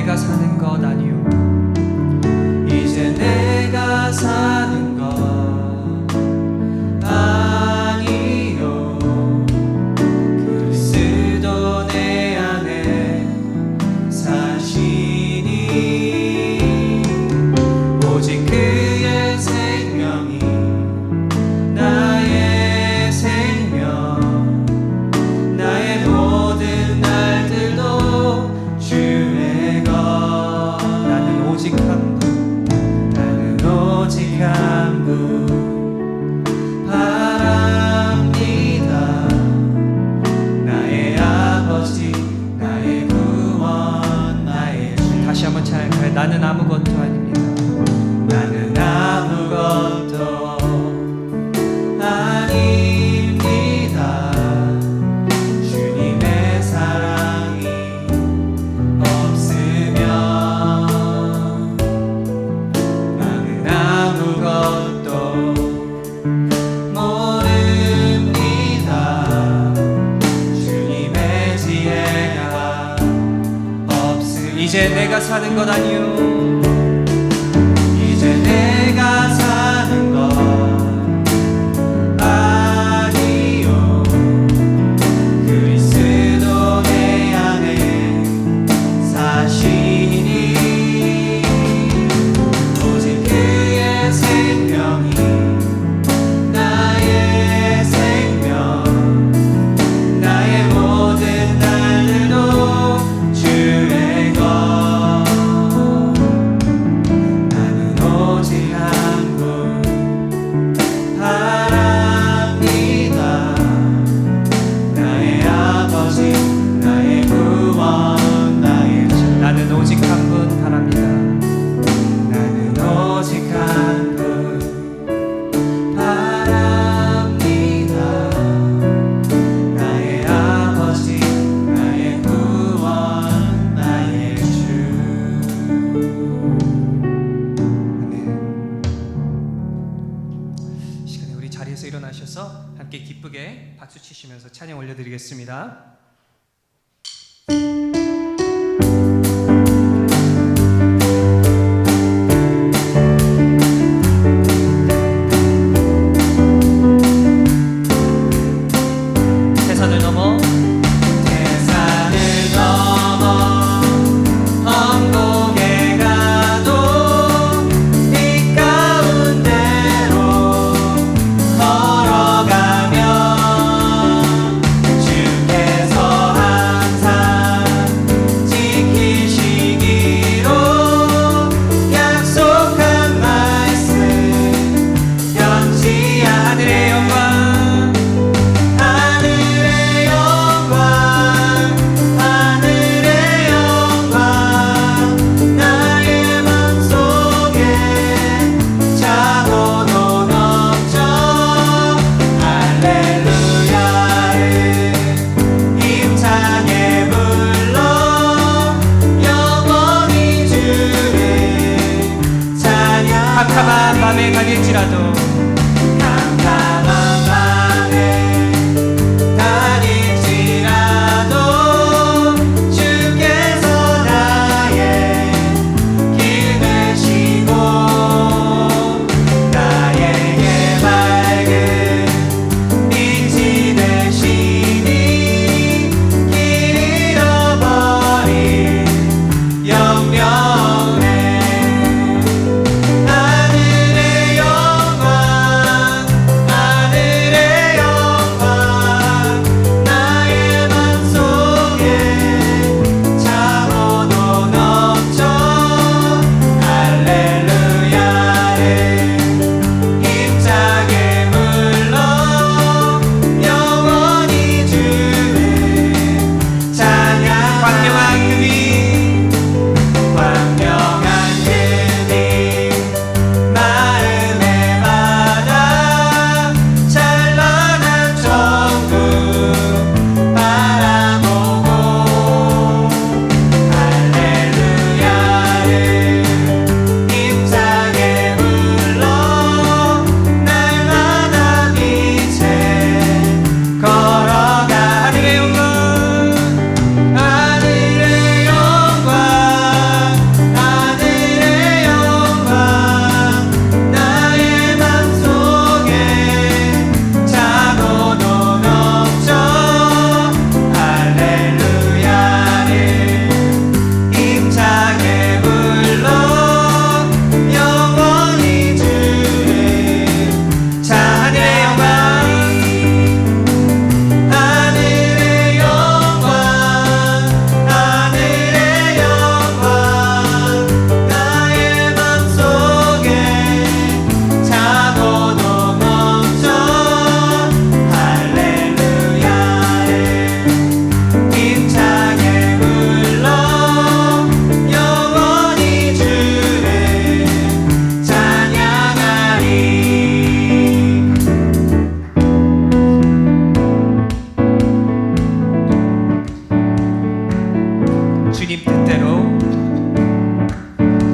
내가 사는 것 아니요 이제 내가 사는 것 아니요 그리스도 내 안에 사시니 오직 그의 생명이 나의 생명 나의 모든 날들도 주의 것 나는 오직 한 분 나는 오직 한 분 바랍니다 나의 아버지 나의 구원 나의 주 다시 한번 찬양할까요? 나는 아무것도 아닙니다. 나는 아무것도 아닙니다 주님의 사랑이 없으면 나는 아무것도 모릅니다 주님의 지혜가 없으면 이제 내가 사는 것 아니요 이제 내가 사는 것 아니요 그리스도 내 안에 사시니 오직 그의 생명이 나의 생명 나의 모든 날들도 주의 것 나는 오직 한 분 바랍니다 나의 아버지 나의 구원 나의 주 나는 오직 한 분 바랍니다. 나는 오직 한 분 바랍니다 나의 아버지 나의 구원 나의 주 이 시간에 우리 자리에서 일어나셔서 함께 기쁘게 박수 치시면서 찬양 올려드리겠습니다. 세상을 넘어 세상을 넘어 천국에 가도 빛 가운데로 걸어가면 주께서 항상 지키시기로 약속한 말씀 변치 하늘의 영광 하늘의 영광 하늘의 영광 나의 맘속에 차고도 넘쳐 할렐루야를 힘차게 불러 영원히 주를 찬양 캄캄한 밤에 다닐지라도 캄캄한 밤에 다닐지라도 주께서 나의 길 되시고 나에게 밝은 빛이 되시니 길 잃어버린 영명에 하늘의 영광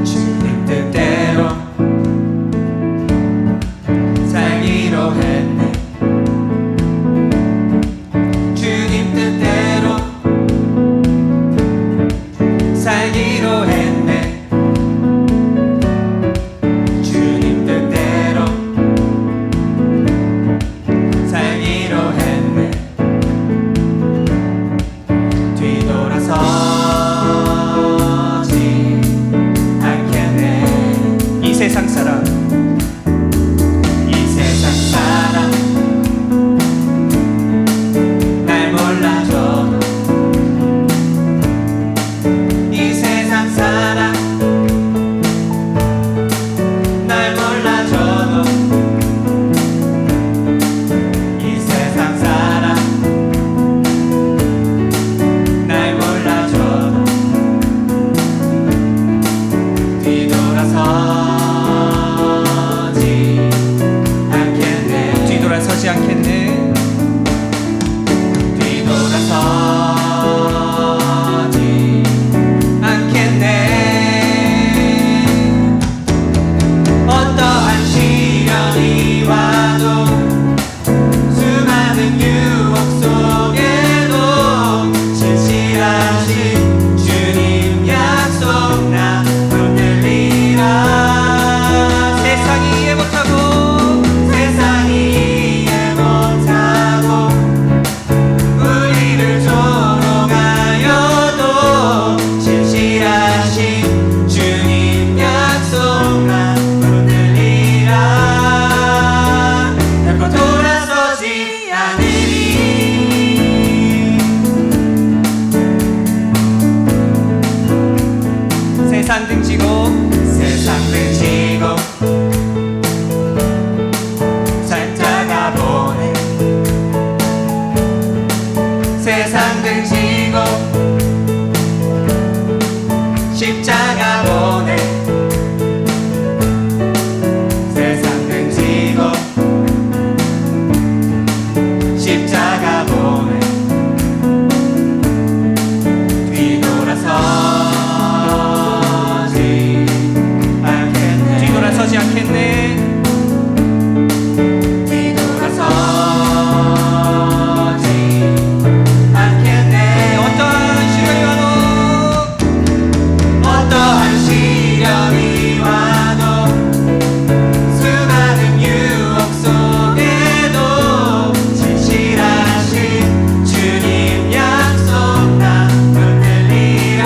주님 뜻대로 살기로 했네. 주님 뜻대로 살기로 했네. 주님 뜻대로 살기로 했네. 뒤돌아서지 않겠네. 이 세상 사람 이 세상 사람 날 몰라줘도 이 세상 사람 날 몰라줘도 이 세상 사람 날 몰라줘도 뒤돌아서지 않겠네. 뒤돌아서지 않겠네. 뒤돌아서지 않겠네. 어떠한 시련이 와도 수많은 유혹 속에도 진실하신 주님 약속 나 붙들리라. 세상이 이해 못하고 세상이 이해 못하고 우리를 조롱하여도 진실하신 주님 약속 나 붙들리라. 결코 돌아서지 않으리. 세상 등지고 세상 등지고 십자가 보내. 세상 등지고 십자가 보내. 세상 등지고 십자가 보내. 뒤돌아서지 않겠네. 뒤돌아서지 않겠네. 뒤돌아서지 않겠네. 어떠한 시련이 와도 어떠한 시련이 와도 수많은 유혹 속에도 진실하신 주님 약속 나 붙들리라.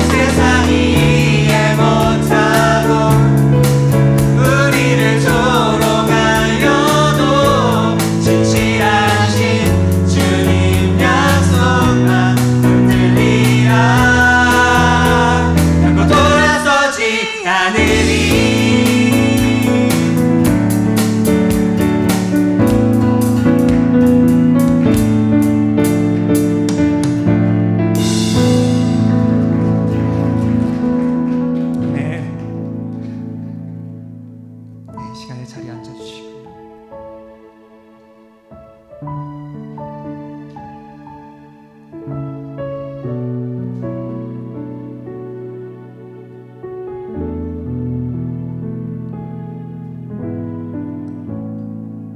세상이 이해 못하고 우리를 조롱하여도 진실하신 주님 약속 나 붙들리라. 결코 돌아서지 않으리. 네. 네, 시간에 자리에 앉아주시고요.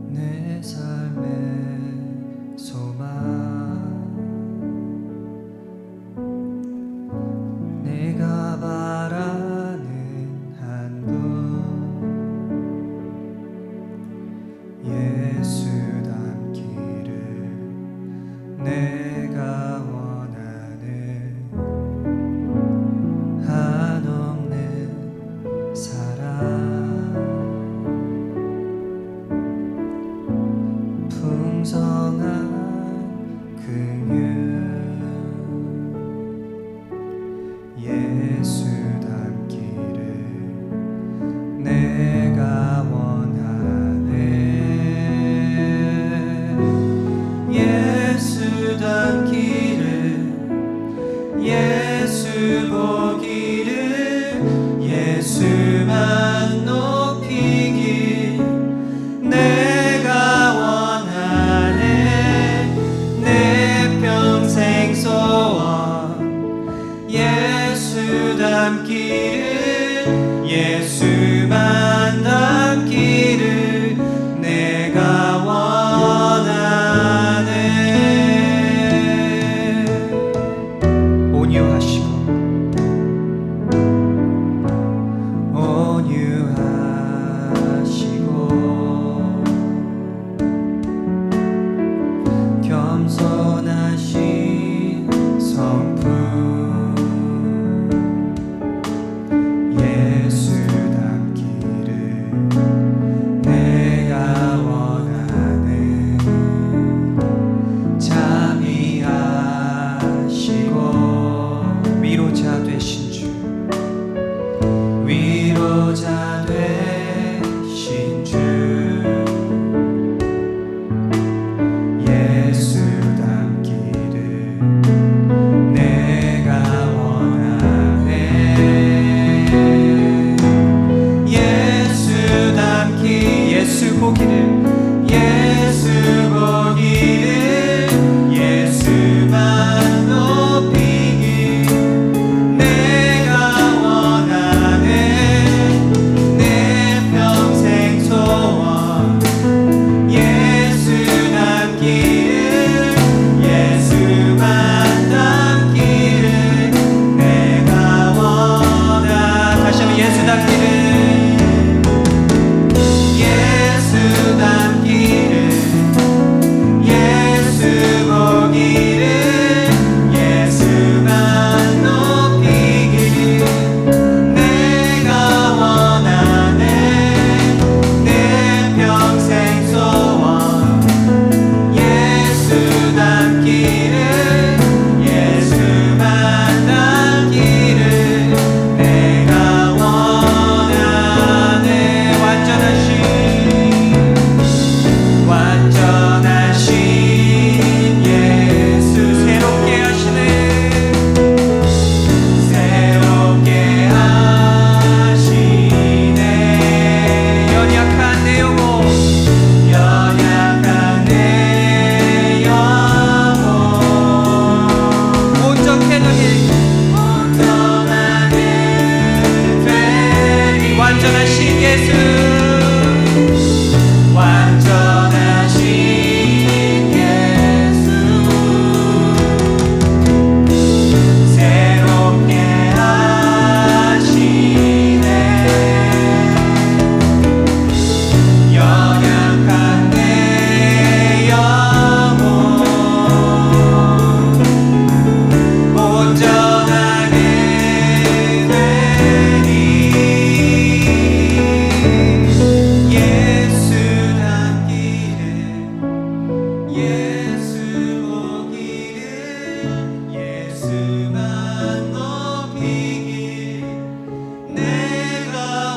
내 삶의 소망 내가 바라는 한 분 예수 닮기를 내가 원하는 한없는 사랑 풍성한 긍휼 예수 닮기를 내가 원하네. 예수 닮기를 예수 보기를 예수만 높이길 내가 원하네. 내 평생 속 닮기를 예수만 닮기를 내가 원하네. 온유하시고 겸손하신 성품 예수 닮기를 내가 원하네. 자비하시고 위로자 되신 주 위로자 되신 주 예수 닮기를 내가 원하네. 예수 닮기 예수 보기를 예수 보기를 예수만 높이길 내가 원하네. 내 평생 소원 예수 닮기를 예수만 닮기를 내가 원하네. 다시 한번 예수 닮기를 예수 닮기를 예수 보기를 예수만 높이길 내가 원하네. 내 평생 소원 예수 닮기를 예수만 닮기를 내가 원하네. 완전하신 예수 새롭게 하시네. 새롭게 하시네. 연약한 내 영혼 연약한 내 영혼 온전케 되리. 온전하게 되리. 완전하신 예수 완전하신 예수 새롭게 하시네. 연약한 내 영혼 온전하게 되리. 예수 닮기를 예수 보기를 예수만 높이길 내가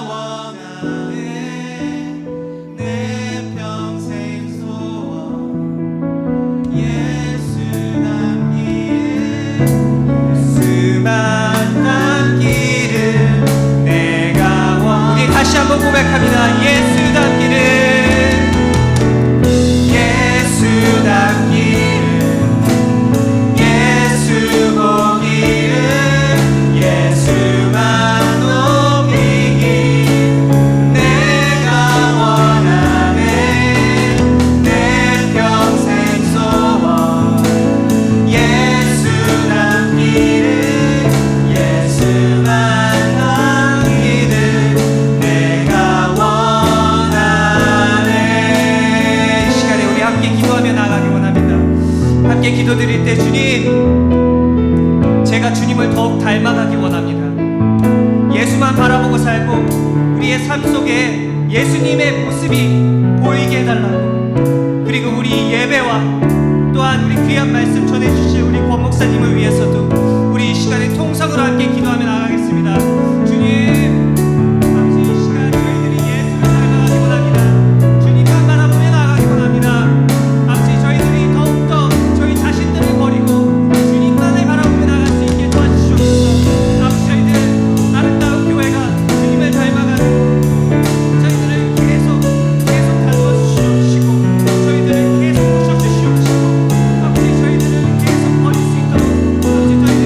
원하네. 내 평생 소원 예수 닮기를 예수만 닮기를 내가 원하네. 우리 다시 한번 고백합니다. 예수 닮기를 예수 닮기를 예수 보기를 예수만 높이길 내가 원하네. 내 평생 소원 예수 닮기를 예수만 닮기를 내가 원하네. 이 시간에 우리 함께 기도하며 나가기 원합니다. 함께 기도드릴 때 주님, 제가 주님을 더욱 닮아가기 원합니다. 예수만 바라보고 살고 우리의 삶 속에 예수님의 모습이 보이게 해달라고. 그리고 우리 예배와 또한 우리 귀한 말씀 전해주실 우리 권 목사님을 위해서도 우리 이 시간에 통성으로 함께 기도하며 나가겠습니다. 주님, 아버지, 이 시간 저희들이 예수를 닮아가기 원합니다. 주님만 바라보며 나가기 원합니다. 아버지, 저희들이 더욱더 저희 자신들을 버리고 주님만을 바라보며 나갈 수 있게 도와주시옵소서. 아버지, 저희들 아름다운 교회가 주님을 닮아가는 저희들을 계속 닮아 주시옵시고 저희들을 계속 부셔주시옵시고 아버지, 저희들을 계속 버릴 수 있도록 아버지, 저희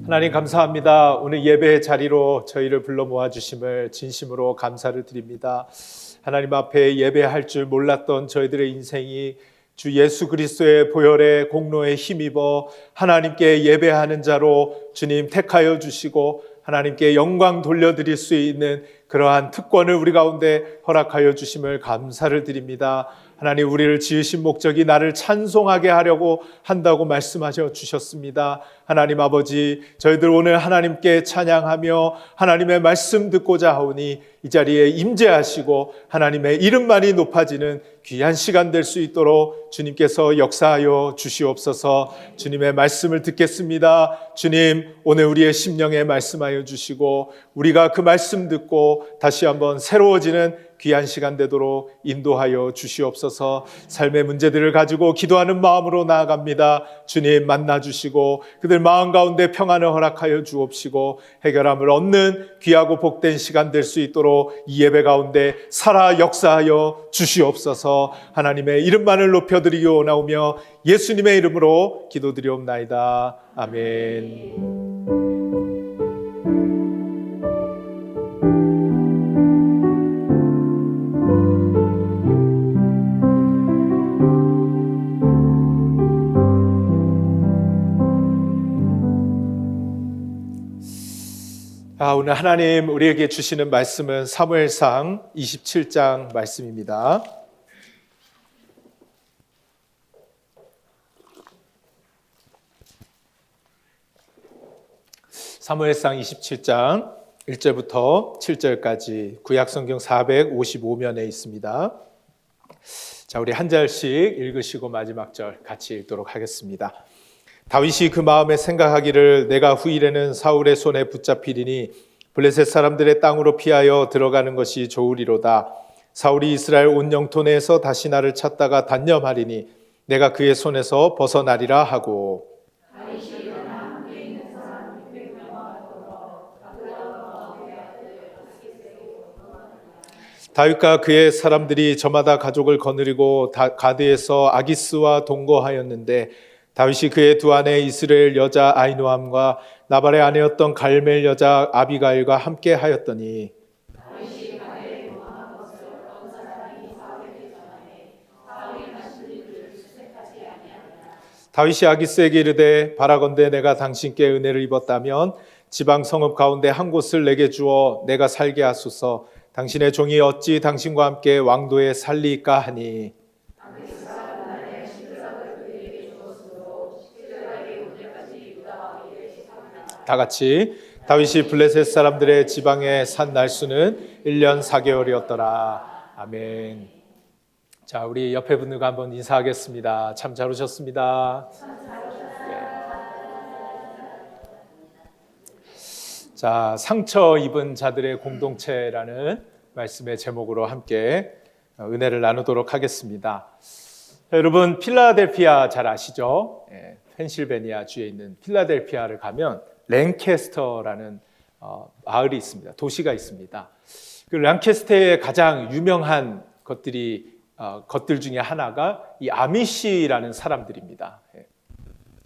하나님 감사합니다. 오늘 예배의 자리로 저희를 불러 모아주심을 진심으로 감사를 드립니다. 하나님 앞에 예배할 줄 몰랐던 저희들의 인생이 주 예수 그리스도의 보혈의 공로에 힘입어 하나님께 예배하는 자로 주님 택하여 주시고 하나님께 영광 돌려드릴 수 있는 그러한 특권을 우리 가운데 허락하여 주심을 감사를 드립니다. 하나님, 우리를 지으신 목적이 나를 찬송하게 하려고 한다고 말씀하셔 주셨습니다. 하나님 아버지, 저희들 오늘 하나님께 찬양하며 하나님의 말씀 듣고자 하오니 이 자리에 임재하시고 하나님의 이름만이 높아지는 귀한 시간 될 수 있도록 주님께서 역사하여 주시옵소서. 주님의 말씀을 듣겠습니다. 주님, 오늘 우리의 심령에 말씀하여 주시고 우리가 그 말씀 듣고 다시 한번 새로워지는 귀한 시간 되도록 인도하여 주시옵소서. 삶의 문제들을 가지고 기도하는 마음으로 나아갑니다. 주님 만나주시고 그들 마음 가운데 평안을 허락하여 주옵시고 해결함을 얻는 귀하고 복된 시간 될 수 있도록 이 예배 가운데 살아 역사하여 주시옵소서. 하나님의 이름만을 높여드리기 원하오며 예수님의 이름으로 기도드리옵나이다. 아멘. 오늘 하나님 우리에게 주시는 말씀은 사무엘상 27장 말씀입니다. 사무엘상 27장 1절부터 7절까지 구약성경 455면에 있습니다. 자, 우리 한 절씩 읽으시고 마지막 절 같이 읽도록 하겠습니다. 다윗이 그 마음에 생각하기를 내가 후일에는 사울의 손에 붙잡히리니 블레셋 사람들의 땅으로 피하여 들어가는 것이 좋으리로다. 사울이 이스라엘 온 영토 내에서 다시 나를 찾다가 단념하리니 내가 그의 손에서 벗어나리라 하고 다윗과 그의 사람들이 저마다 가족을 거느리고 가드에서 아기스와 동거하였는데 다윗이 그의 두 아내 이스라엘 여자 아히노함과 나발의 아내였던 갈멜 여자 아비가일과 함께 하였더니 다윗이 아기스에게 이르되 바라건대 내가 당신께 은혜를 입었다면 지방 성읍 가운데 한 곳을 내게 주어 내가 살게 하소서. 당신의 종이 어찌 당신과 함께 왕도에 살리까 하니 다 같이 다윗이 블레셋 사람들의 지방에 산 날수는 1년 4개월이었더라. 아멘. 자, 우리 옆에 분들과 한번 인사하겠습니다. 참 잘 오셨습니다. 자, 상처 입은 자들의 공동체라는 말씀의 제목으로 함께 은혜를 나누도록 하겠습니다. 여러분, 필라델피아 잘 아시죠? 펜실베니아 주에 있는 필라델피아를 가면 랭캐스터라는 마을이 있습니다. 도시가 있습니다. 그 랭캐스터의 가장 유명한 것들 중에 하나가 이 아미시라는 사람들입니다.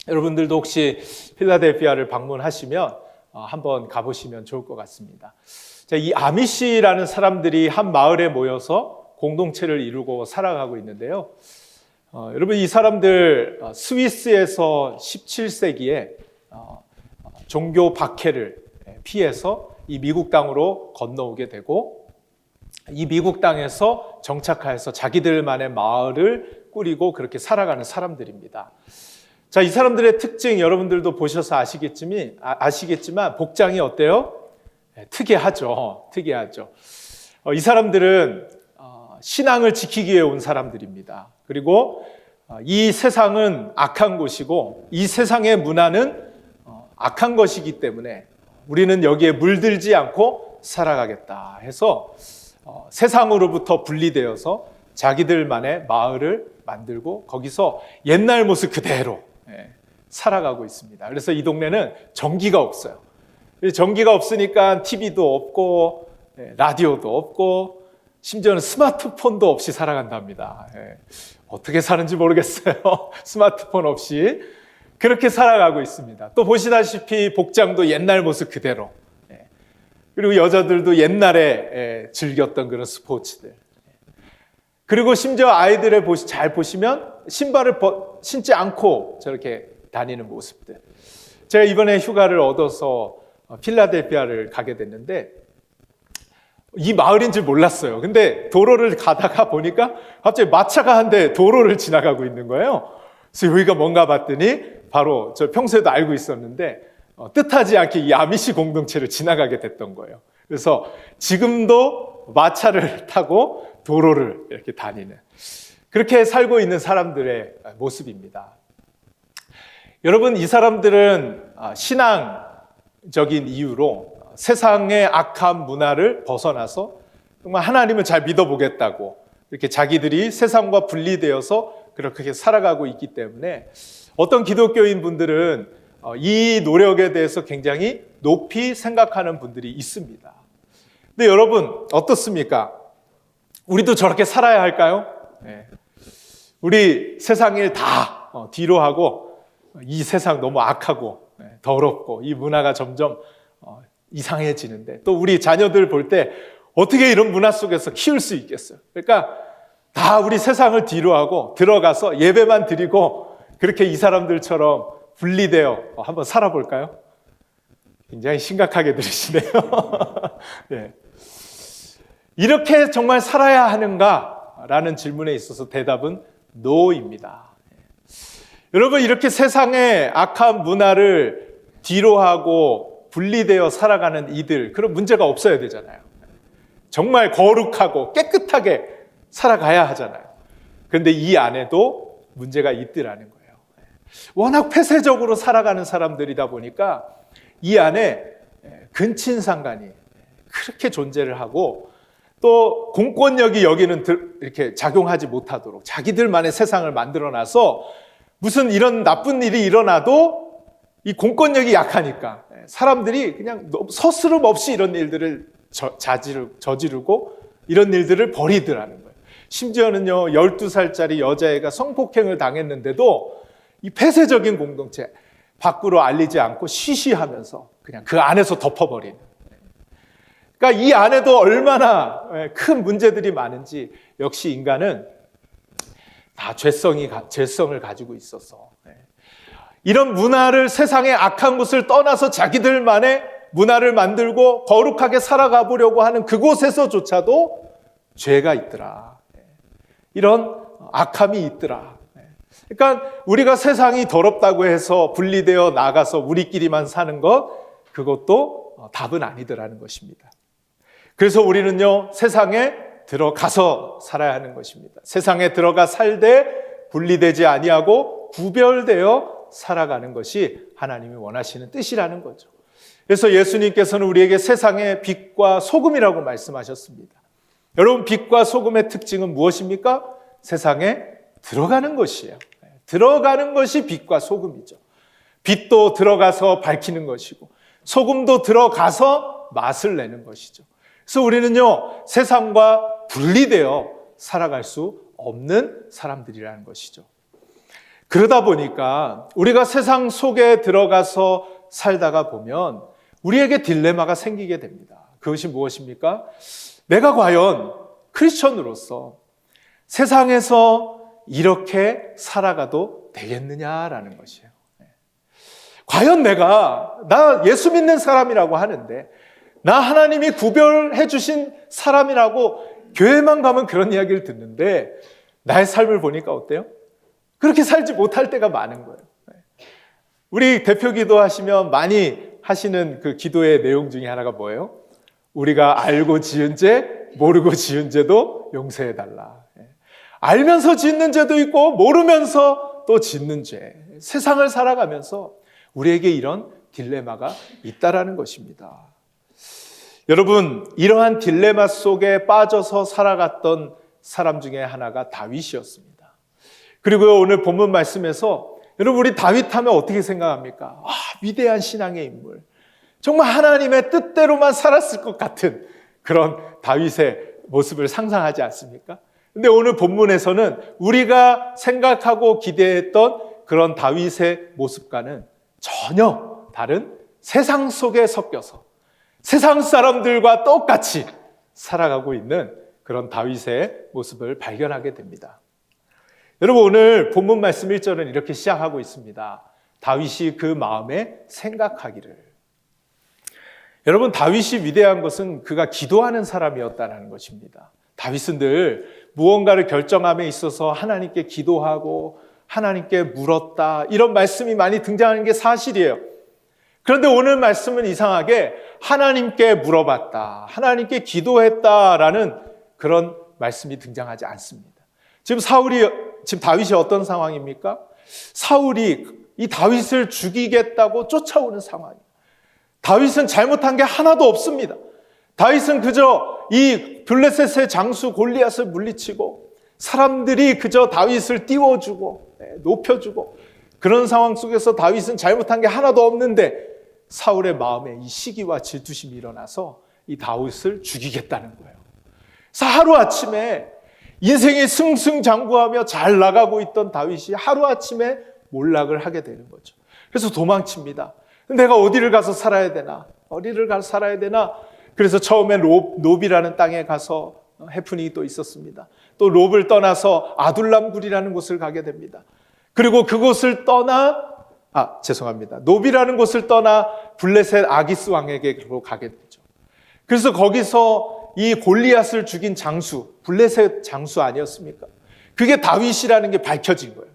여러분들도 혹시 필라델피아를 방문하시면 한번 가보시면 좋을 것 같습니다. 자, 이 아미시라는 사람들이 한 마을에 모여서 공동체를 이루고 살아가고 있는데요. 여러분, 이 사람들 스위스에서 17세기에 종교 박해를 피해서 이 미국 땅으로 건너오게 되고 이 미국 땅에서 정착하여서 자기들만의 마을을 꾸리고 그렇게 살아가는 사람들입니다. 자, 이 사람들의 특징 여러분들도 보셔서 아시겠지만 복장이 어때요? 특이하죠. 이 사람들은 신앙을 지키기 위해 온 사람들입니다. 그리고 이 세상은 악한 곳이고 이 세상의 문화는 악한 것이기 때문에 우리는 여기에 물들지 않고 살아가겠다 해서 세상으로부터 분리되어서 자기들만의 마을을 만들고 거기서 옛날 모습 그대로 살아가고 있습니다. 그래서 이 동네는 전기가 없어요. 전기가 없으니까 TV도 없고 라디오도 없고 심지어는 스마트폰도 없이 살아간답니다. 어떻게 사는지 모르겠어요. 스마트폰 없이. 그렇게 살아가고 있습니다. 또 보시다시피 복장도 옛날 모습 그대로. 그리고 여자들도 옛날에 즐겼던 그런 스포츠들. 그리고 심지어 아이들의 잘 보시면 신발을 신지 않고 저렇게 다니는 모습들. 제가 이번에 휴가를 얻어서 필라델피아를 가게 됐는데 이 마을인 줄 몰랐어요. 근데 도로를 가다가 보니까 갑자기 마차가 한 대 도로를 지나가고 있는 거예요. 그래서 여기가 뭔가 봤더니 바로 저 평소에도 알고 있었는데 뜻하지 않게 이 아미시 공동체를 지나가게 됐던 거예요. 그래서 지금도 마차를 타고 도로를 이렇게 다니는 그렇게 살고 있는 사람들의 모습입니다. 여러분, 이 사람들은 신앙적인 이유로 세상의 악한 문화를 벗어나서 정말 하나님을 잘 믿어보겠다고 이렇게 자기들이 세상과 분리되어서 그렇게 살아가고 있기 때문에 어떤 기독교인 분들은 이 노력에 대해서 굉장히 높이 생각하는 분들이 있습니다. 근데 여러분 어떻습니까? 우리도 저렇게 살아야 할까요? 네. 우리 세상 일 다 뒤로 하고 이 세상 너무 악하고 더럽고 이 문화가 점점 이상해지는데 또 우리 자녀들 볼 때 어떻게 이런 문화 속에서 키울 수 있겠어요? 그러니까 다 우리 세상을 뒤로 하고 들어가서 예배만 드리고 그렇게 이 사람들처럼 분리되어 한번 살아볼까요? 굉장히 심각하게 들으시네요. 네. 이렇게 정말 살아야 하는가라는 질문에 있어서 대답은 NO입니다. 여러분, 이렇게 세상의 악한 문화를 뒤로하고 분리되어 살아가는 이들, 그런 문제가 없어야 되잖아요. 정말 거룩하고 깨끗하게 살아가야 하잖아요. 그런데 이 안에도 문제가 있더라는 거예요. 워낙 폐쇄적으로 살아가는 사람들이다 보니까 이 안에 근친상간이 그렇게 존재를 하고 또 공권력이 여기는 이렇게 작용하지 못하도록 자기들만의 세상을 만들어놔서 무슨 이런 나쁜 일이 일어나도 이 공권력이 약하니까 사람들이 그냥 서스름 없이 이런 일들을 저지르고 이런 일들을 벌이더라는 거예요. 심지어는요, 12살짜리 여자애가 성폭행을 당했는데도 이 폐쇄적인 공동체 밖으로 알리지 않고 쉬쉬하면서 그냥 그 안에서 덮어버리는. 그러니까 이 안에도 얼마나 큰 문제들이 많은지 역시 인간은 다 죄성을 가지고 있어서 이런 문화를 세상의 악한 곳을 떠나서 자기들만의 문화를 만들고 거룩하게 살아가 보려고 하는 그곳에서조차도 죄가 있더라. 이런 악함이 있더라. 그러니까 우리가 세상이 더럽다고 해서 분리되어 나가서 우리끼리만 사는 것, 그것도 답은 아니더라는 것입니다. 그래서 우리는요, 세상에 들어가서 살아야 하는 것입니다. 세상에 들어가 살되 분리되지 아니하고 구별되어 살아가는 것이 하나님이 원하시는 뜻이라는 거죠. 그래서 예수님께서는 우리에게 세상의 빛과 소금이라고 말씀하셨습니다. 여러분, 빛과 소금의 특징은 무엇입니까? 세상에 들어가는 것이에요. 들어가는 것이 빛과 소금이죠. 빛도 들어가서 밝히는 것이고 소금도 들어가서 맛을 내는 것이죠. 그래서 우리는요, 세상과 분리되어 살아갈 수 없는 사람들이라는 것이죠. 그러다 보니까 우리가 세상 속에 들어가서 살다가 보면 우리에게 딜레마가 생기게 됩니다. 그것이 무엇입니까? 내가 과연 크리스천으로서 세상에서 이렇게 살아가도 되겠느냐라는 것이에요. 과연 나 예수 믿는 사람이라고 하는데, 나 하나님이 구별해 주신 사람이라고 교회만 가면 그런 이야기를 듣는데 나의 삶을 보니까 어때요? 그렇게 살지 못할 때가 많은 거예요. 우리 대표 기도하시면 많이 하시는 그 기도의 내용 중에 하나가 뭐예요? 우리가 알고 지은 죄, 모르고 지은 죄도 용서해 달라. 알면서 짓는 죄도 있고 모르면서 또 짓는 죄. 세상을 살아가면서 우리에게 이런 딜레마가 있다라는 것입니다. 여러분, 이러한 딜레마 속에 빠져서 살아갔던 사람 중에 하나가 다윗이었습니다. 그리고 오늘 본문 말씀에서 여러분, 우리 다윗 하면 어떻게 생각합니까? 위대한 신앙의 인물. 정말 하나님의 뜻대로만 살았을 것 같은 그런 다윗의 모습을 상상하지 않습니까? 근데 오늘 본문에서는 우리가 생각하고 기대했던 그런 다윗의 모습과는 전혀 다른 세상 속에 섞여서 세상 사람들과 똑같이 살아가고 있는 그런 다윗의 모습을 발견하게 됩니다. 여러분, 오늘 본문 말씀 1절은 이렇게 시작하고 있습니다. 다윗이 그 마음에 생각하기를. 여러분, 다윗이 위대한 것은 그가 기도하는 사람이었다는 것입니다. 다윗은 늘 무언가를 결정함에 있어서 하나님께 기도하고 하나님께 물었다, 이런 말씀이 많이 등장하는 게 사실이에요. 그런데 오늘 말씀은 이상하게 하나님께 물어봤다, 하나님께 기도했다라는 그런 말씀이 등장하지 않습니다. 지금 다윗이 어떤 상황입니까? 사울이 이 다윗을 죽이겠다고 쫓아오는 상황이에요. 다윗은 잘못한 게 하나도 없습니다. 다윗은 그저 이 블레셋의 장수 골리앗을 물리치고 사람들이 그저 다윗을 띄워주고 높여주고 그런 상황 속에서 다윗은 잘못한 게 하나도 없는데 사울의 마음에 이 시기와 질투심이 일어나서 이 다윗을 죽이겠다는 거예요. 그래서 하루아침에 인생이 승승장구하며 잘 나가고 있던 다윗이 하루아침에 몰락을 하게 되는 거죠. 그래서 도망칩니다. 내가 어디를 가서 살아야 되나? 어디를 가서 살아야 되나? 그래서 처음에 노비라는 땅에 가서 해프닝이 또 있었습니다. 또 롭을 떠나서 아둘람굴이라는 곳을 가게 됩니다. 그리고 그곳을 떠나 노비라는 곳을 떠나 블레셋 아기스 왕에게로 가게 되죠. 그래서 거기서 이 골리앗을 죽인 장수, 블레셋 장수 아니었습니까? 그게 다윗이라는 게 밝혀진 거예요.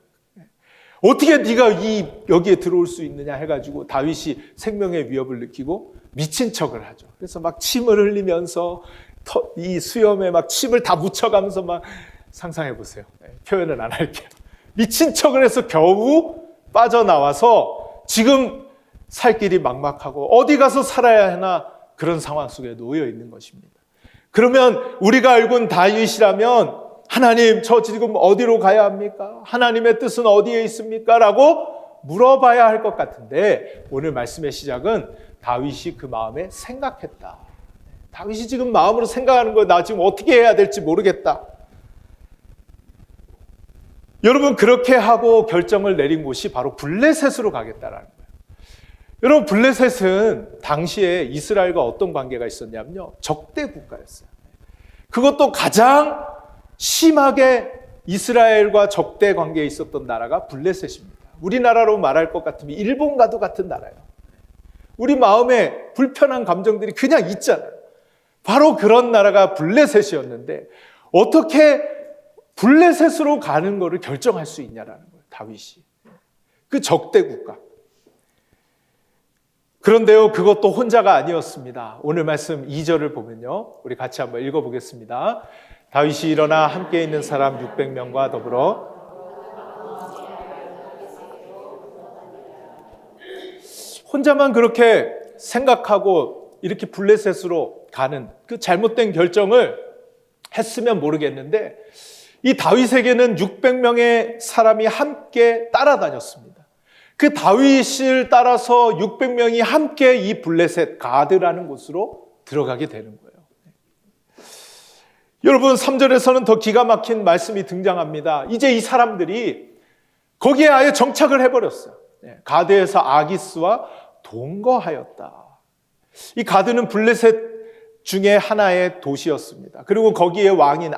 어떻게 네가 여기에 들어올 수 있느냐 해가지고 다윗이 생명의 위협을 느끼고 미친 척을 하죠. 그래서 막 침을 흘리면서 이 수염에 막 침을 다 묻혀가면서 막 상상해 보세요. 표현은 안 할게요. 미친 척을 해서 겨우 빠져나와서 지금 살 길이 막막하고 어디 가서 살아야 하나 그런 상황 속에 놓여 있는 것입니다. 그러면 우리가 알고 있는 다윗이라면 하나님, 저 지금 어디로 가야 합니까? 하나님의 뜻은 어디에 있습니까? 라고 물어봐야 할 것 같은데 오늘 말씀의 시작은 다윗이 그 마음에 생각했다. 다윗이 지금 마음으로 생각하는 거예요. 나 지금 어떻게 해야 될지 모르겠다. 여러분, 그렇게 하고 결정을 내린 곳이 바로 블레셋으로 가겠다라는 거예요. 여러분, 블레셋은 당시에 이스라엘과 어떤 관계가 있었냐면요, 적대 국가였어요. 그것도 가장 심하게 이스라엘과 적대 관계에 있었던 나라가 블레셋입니다. 우리나라로 말할 것 같으면 일본과도 같은 나라예요. 우리 마음에 불편한 감정들이 그냥 있잖아요. 바로 그런 나라가 블레셋이었는데 어떻게 블레셋으로 가는 거를 결정할 수 있냐라는 거예요, 다윗이. 그 적대 국가. 그런데요, 그것도 혼자가 아니었습니다. 오늘 말씀 2절을 보면요, 우리 같이 한번 읽어보겠습니다. 다윗이 일어나 함께 있는 사람 600명과 더불어 혼자만 그렇게 생각하고 이렇게 블레셋으로 가는 그 잘못된 결정을 했으면 모르겠는데 이 다윗에게는 600명의 사람이 함께 따라다녔습니다. 그 다윗을 따라서 600명이 함께 이 블레셋 가드라는 곳으로 들어가게 되는 거예요. 여러분, 3절에서는 더 기가 막힌 말씀이 등장합니다. 이제 이 사람들이 거기에 아예 정착을 해버렸어요. 가드에서 아기스와 동거하였다. 이 가드는 블레셋 중에 하나의 도시였습니다. 그리고 거기에 왕인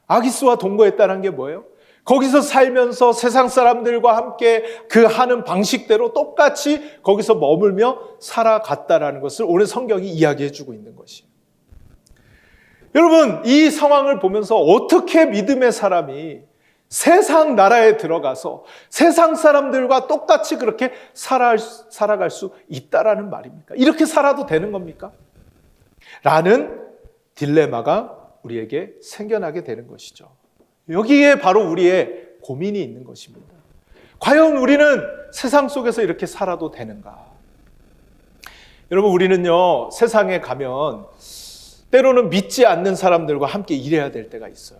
아기스와 동거했다는 게 뭐예요? 거기서 살면서 세상 사람들과 함께 그 하는 방식대로 똑같이 거기서 머물며 살아갔다라는 것을 오늘 성경이 이야기해주고 있는 것이에요. 여러분, 이 상황을 보면서 어떻게 믿음의 사람이 세상 나라에 들어가서 세상 사람들과 똑같이 그렇게 살아갈 수 있다라는 말입니까? 이렇게 살아도 되는 겁니까? 라는 딜레마가 우리에게 생겨나게 되는 것이죠. 여기에 바로 우리의 고민이 있는 것입니다. 과연 우리는 세상 속에서 이렇게 살아도 되는가? 여러분, 우리는요, 세상에 가면 때로는 믿지 않는 사람들과 함께 일해야 될 때가 있어요.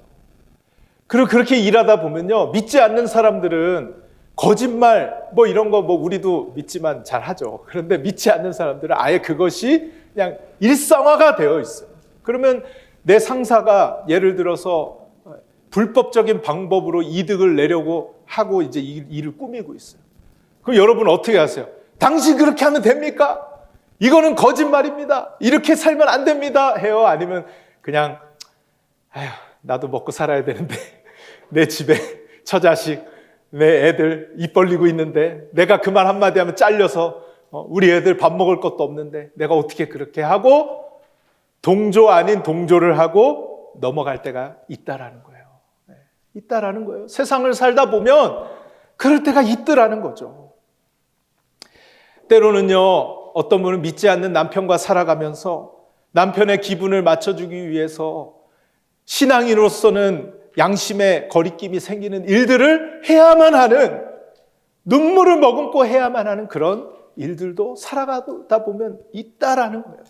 그리고 그렇게 일하다 보면요, 믿지 않는 사람들은 거짓말 이런 거 우리도 믿지만 잘 하죠. 그런데 믿지 않는 사람들은 아예 그것이 그냥 일상화가 되어 있어요. 그러면 내 상사가 예를 들어서 불법적인 방법으로 이득을 내려고 하고 이제 이 일을 꾸미고 있어요. 그럼 여러분 어떻게 하세요? 당신 그렇게 하면 됩니까? 이거는 거짓말입니다. 이렇게 살면 안 됩니다. 해요? 아니면 그냥 아휴, 나도 먹고 살아야 되는데 내 집에 처자식, 내 애들 입 벌리고 있는데 내가 그 말 한마디 하면 잘려서 우리 애들 밥 먹을 것도 없는데 내가 어떻게 그렇게 하고 동조 아닌 동조를 하고 넘어갈 때가 있다라는 거예요. 네, 있다라는 거예요. 세상을 살다 보면 그럴 때가 있더라는 거죠. 때로는요, 어떤 분은 믿지 않는 남편과 살아가면서 남편의 기분을 맞춰주기 위해서 신앙인으로서는 양심의 거리낌이 생기는 일들을 해야만 하는, 눈물을 머금고 해야만 하는 그런 일들도 살아가다 보면 있다라는 거예요.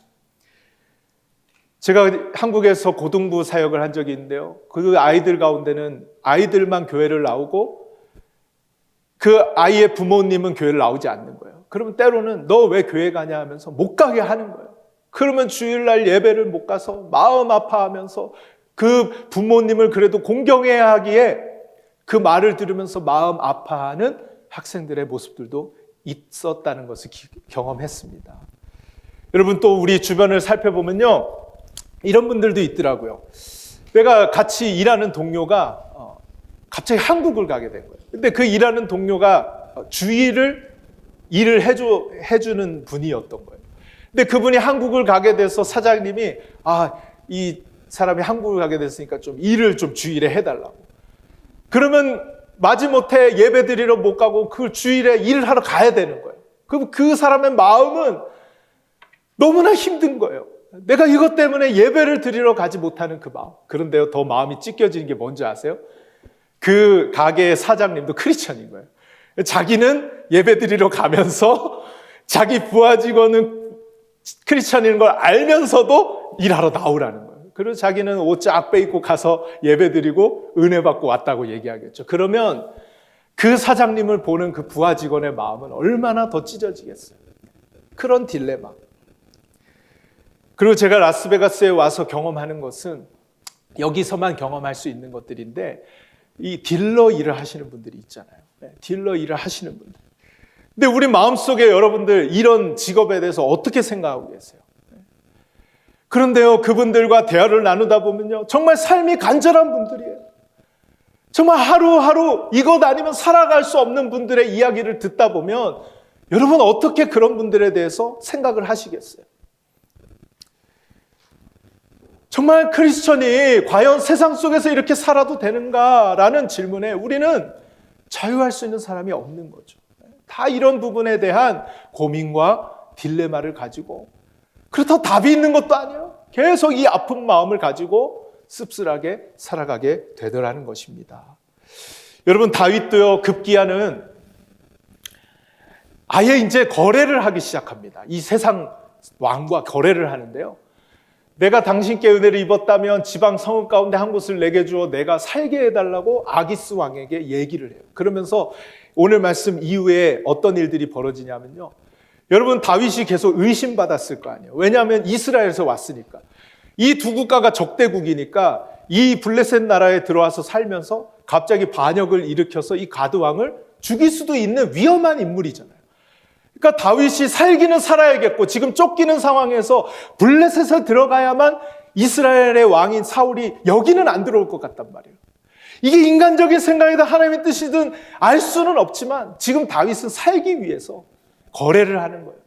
제가 한국에서 고등부 사역을 한 적이 있는데요. 그 아이들 가운데는 아이들만 교회를 나오고 그 아이의 부모님은 교회를 나오지 않는 거예요. 그러면 때로는 너 왜 교회 가냐 하면서 못 가게 하는 거예요. 그러면 주일날 예배를 못 가서 마음 아파하면서 그 부모님을 그래도 공경해야 하기에 그 말을 들으면서 마음 아파하는 학생들의 모습들도 있었다는 것을 경험했습니다. 여러분, 또 우리 주변을 살펴보면요, 이런 분들도 있더라고요. 내가 같이 일하는 동료가 갑자기 한국을 가게 된 거예요. 근데 그 일하는 동료가 주일을 일을 해주는 분이었던 거예요. 근데 그분이 한국을 가게 돼서 사장님이 이 사람이 한국을 가게 됐으니까 좀 일을 좀 주일에 해달라고. 그러면 마지못해 예배 드리러 못 가고 그 주일에 일을 하러 가야 되는 거예요. 그럼 그 사람의 마음은 너무나 힘든 거예요. 내가 이것 때문에 예배를 드리러 가지 못하는 그 마음. 그런데요, 더 마음이 찢겨지는 게 뭔지 아세요? 그 가게의 사장님도 크리스천인 거예요. 자기는 예배 드리러 가면서 자기 부하 직원은 크리스천인 걸 알면서도 일하러 나오라는 거예요. 그리고 자기는 옷 쫙 빼입고 가서 예배 드리고 은혜 받고 왔다고 얘기하겠죠. 그러면 그 사장님을 보는 그 부하 직원의 마음은 얼마나 더 찢어지겠어요. 그런 딜레마. 그리고 제가 라스베가스에 와서 경험하는 것은 여기서만 경험할 수 있는 것들인데, 이 딜러 일을 하시는 분들이 있잖아요. 딜러 일을 하시는 분들. 근데 우리 마음속에 여러분들 이런 직업에 대해서 어떻게 생각하고 계세요? 그런데요, 그분들과 대화를 나누다 보면요, 정말 삶이 간절한 분들이에요. 정말 하루하루 이것 아니면 살아갈 수 없는 분들의 이야기를 듣다 보면 여러분 어떻게 그런 분들에 대해서 생각을 하시겠어요? 정말 크리스천이 과연 세상 속에서 이렇게 살아도 되는가라는 질문에 우리는 자유할 수 있는 사람이 없는 거죠. 다 이런 부분에 대한 고민과 딜레마를 가지고, 그렇다고 답이 있는 것도 아니에요. 계속 이 아픈 마음을 가지고 씁쓸하게 살아가게 되더라는 것입니다. 여러분, 다윗도요, 급기야는 아예 이제 거래를 하기 시작합니다. 이 세상 왕과 거래를 하는데요. 내가 당신께 은혜를 입었다면 지방 성읍 가운데 한 곳을 내게 주어 내가 살게 해달라고 아기스 왕에게 얘기를 해요. 그러면서 오늘 말씀 이후에 어떤 일들이 벌어지냐면요, 여러분, 다윗이 계속 의심받았을 거 아니에요. 왜냐하면 이스라엘에서 왔으니까. 이 두 국가가 적대국이니까 이 블레셋 나라에 들어와서 살면서 갑자기 반역을 일으켜서 이 가드 왕을 죽일 수도 있는 위험한 인물이잖아요. 그러니까 다윗이 살기는 살아야겠고 지금 쫓기는 상황에서 블레셋에 들어가야만 이스라엘의 왕인 사울이 여기는 안 들어올 것 같단 말이에요. 이게 인간적인 생각이든 하나님의 뜻이든 알 수는 없지만 지금 다윗은 살기 위해서 거래를 하는 거예요.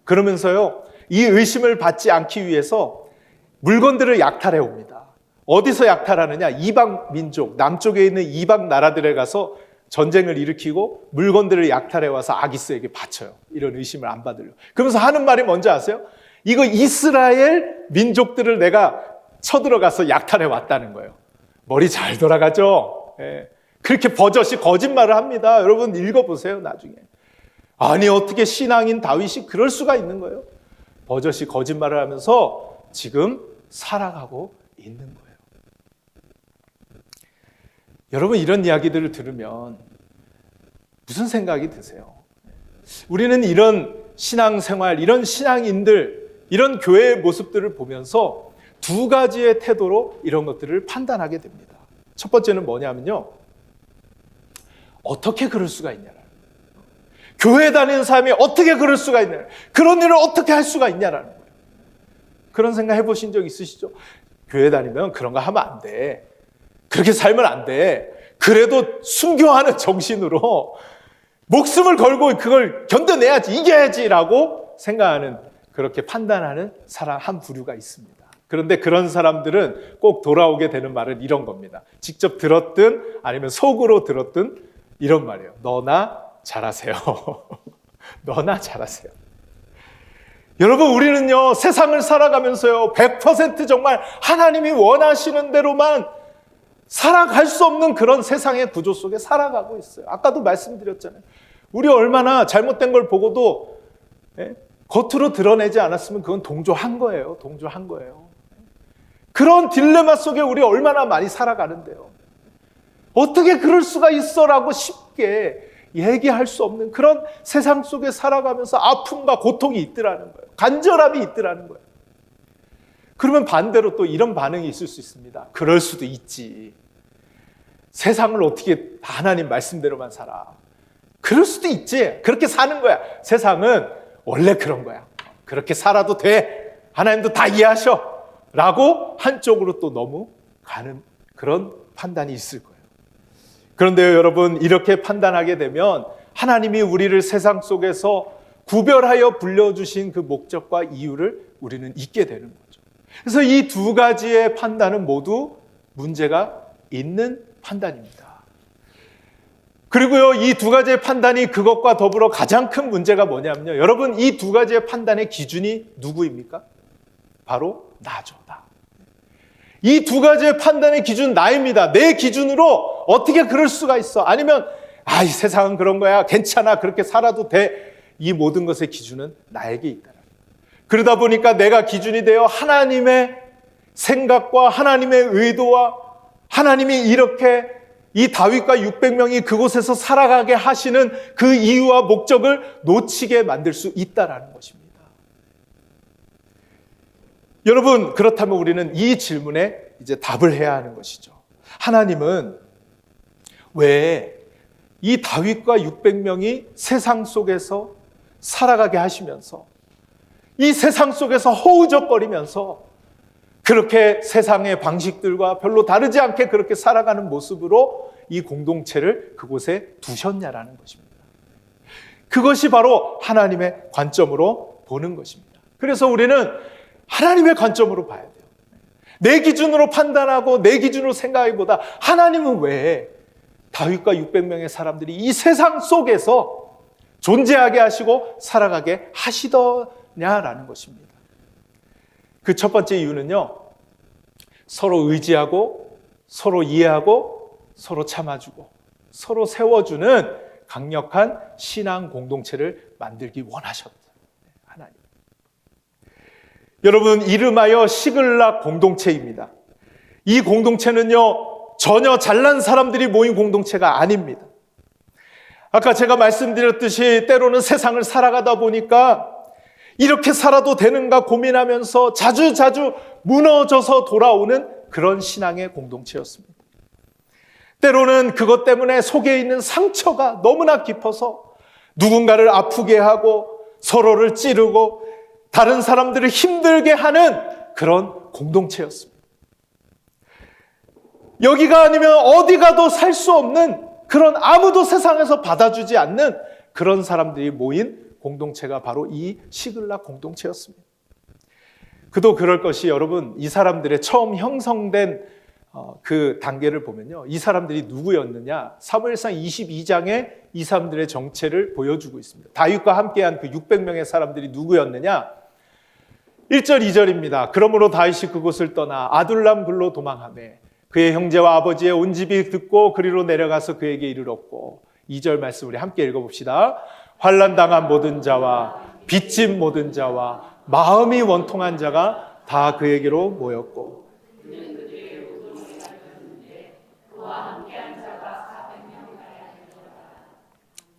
그러면서요, 이 의심을 받지 않기 위해서 물건들을 약탈해 옵니다. 어디서 약탈하느냐? 이방 민족, 남쪽에 있는 이방 나라들에 가서 전쟁을 일으키고 물건들을 약탈해 와서 아기스에게 바쳐요. 이런 의심을 안 받으려고. 그러면서 하는 말이 뭔지 아세요? 이거 이스라엘 민족들을 내가 쳐들어가서 약탈해 왔다는 거예요. 머리 잘 돌아가죠? 예. 그렇게 버젓이 거짓말을 합니다. 여러분 읽어보세요, 나중에. 아니, 어떻게 신앙인 다윗이 그럴 수가 있는 거예요? 버젓이 거짓말을 하면서 지금 살아가고 있는 거예요. 여러분, 이런 이야기들을 들으면 무슨 생각이 드세요? 우리는 이런 신앙생활, 이런 신앙인들, 이런 교회의 모습들을 보면서 두 가지의 태도로 이런 것들을 판단하게 됩니다. 첫 번째는 뭐냐면요, 어떻게 그럴 수가 있냐라는 거예요. 교회 다니는 사람이 어떻게 그럴 수가 있냐, 그런 일을 어떻게 할 수가 있냐라는 거예요. 그런 생각 해보신 적 있으시죠? 교회 다니면 그런 거 하면 안 돼, 그렇게 살면 안 돼, 그래도 순교하는 정신으로 목숨을 걸고 그걸 견뎌내야지, 이겨야지라고 생각하는, 그렇게 판단하는 사람 한 부류가 있습니다. 그런데 그런 사람들은 꼭 돌아오게 되는 말은 이런 겁니다. 직접 들었든 아니면 속으로 들었든 이런 말이에요. 너나 잘하세요. 너나 잘하세요. 여러분, 우리는요, 세상을 살아가면서요, 100% 정말 하나님이 원하시는 대로만 살아갈 수 없는 그런 세상의 구조 속에 살아가고 있어요. 아까도 말씀드렸잖아요. 우리 얼마나 잘못된 걸 보고도 겉으로 드러내지 않았으면 그건 동조한 거예요. 동조한 거예요. 그런 딜레마 속에 우리 얼마나 많이 살아가는데요. 어떻게 그럴 수가 있어라고 쉽게 얘기할 수 없는 그런 세상 속에 살아가면서 아픔과 고통이 있더라는 거예요. 간절함이 있더라는 거예요. 그러면 반대로 또 이런 반응이 있을 수 있습니다. 그럴 수도 있지. 세상을 어떻게 하나님 말씀대로만 살아. 그럴 수도 있지. 그렇게 사는 거야. 세상은 원래 그런 거야. 그렇게 살아도 돼. 하나님도 다 이해하셔. 라고 한쪽으로 또 너무 가는 그런 판단이 있을 거예요. 그런데요, 여러분, 이렇게 판단하게 되면 하나님이 우리를 세상 속에서 구별하여 불려주신 그 목적과 이유를 우리는 잊게 되는 거죠. 그래서 이 두 가지의 판단은 모두 문제가 있는 판단입니다. 그리고요, 이 두 가지의 판단이 그것과 더불어 가장 큰 문제가 뭐냐면요, 여러분, 이 두 가지의 판단의 기준이 누구입니까? 바로 나죠, 나. 이 두 가지의 판단의 기준 나입니다. 내 기준으로 어떻게 그럴 수가 있어? 아니면 이 세상은 그런 거야, 괜찮아, 그렇게 살아도 돼. 이 모든 것의 기준은 나에게 있다. 그러다 보니까 내가 기준이 되어 하나님의 생각과 하나님의 의도와 하나님이 이렇게 이 다윗과 600명이 그곳에서 살아가게 하시는 그 이유와 목적을 놓치게 만들 수 있다는 것입니다. 여러분, 그렇다면 우리는 이 질문에 이제 답을 해야 하는 것이죠. 하나님은 왜 이 다윗과 600명이 세상 속에서 살아가게 하시면서 이 세상 속에서 허우적거리면서 그렇게 세상의 방식들과 별로 다르지 않게 그렇게 살아가는 모습으로 이 공동체를 그곳에 두셨냐라는 것입니다. 그것이 바로 하나님의 관점으로 보는 것입니다. 그래서 우리는 하나님의 관점으로 봐야 돼요. 내 기준으로 판단하고 내 기준으로 생각하기보다 하나님은 왜 다윗과 600명의 사람들이 이 세상 속에서 존재하게 하시고 살아가게 하시더냐라는 것입니다. 그 첫 번째 이유는요, 서로 의지하고 서로 이해하고 서로 참아주고 서로 세워주는 강력한 신앙 공동체를 만들기 원하셨다. 하나님. 여러분, 이름하여 시글락 공동체입니다. 이 공동체는요, 전혀 잘난 사람들이 모인 공동체가 아닙니다. 아까 제가 말씀드렸듯이 때로는 세상을 살아가다 보니까 이렇게 살아도 되는가 고민하면서 자주자주 무너져서 돌아오는 그런 신앙의 공동체였습니다. 때로는 그것 때문에 속에 있는 상처가 너무나 깊어서 누군가를 아프게 하고 서로를 찌르고 다른 사람들을 힘들게 하는 그런 공동체였습니다. 여기가 아니면 어디 가도 살 수 없는 그런, 아무도 세상에서 받아주지 않는 그런 사람들이 모인 공동체가 바로 이 시글락 공동체였습니다. 그도 그럴 것이, 여러분, 이 사람들의 처음 형성된 그 단계를 보면요, 이 사람들이 누구였느냐, 사무엘상 22장에 이 사람들의 정체를 보여주고 있습니다. 다윗과 함께한 그 600명의 사람들이 누구였느냐, 1절 2절입니다. 그러므로 다윗이 그곳을 떠나 아둘람 굴로 도망하매 그의 형제와 아버지의 온 집이 듣고 그리로 내려가서 그에게 이르렀고, 2절 말씀 우리 함께 읽어봅시다. 환난당한 모든 자와 빚진 모든 자와 마음이 원통한 자가 다 그에게로 모였고,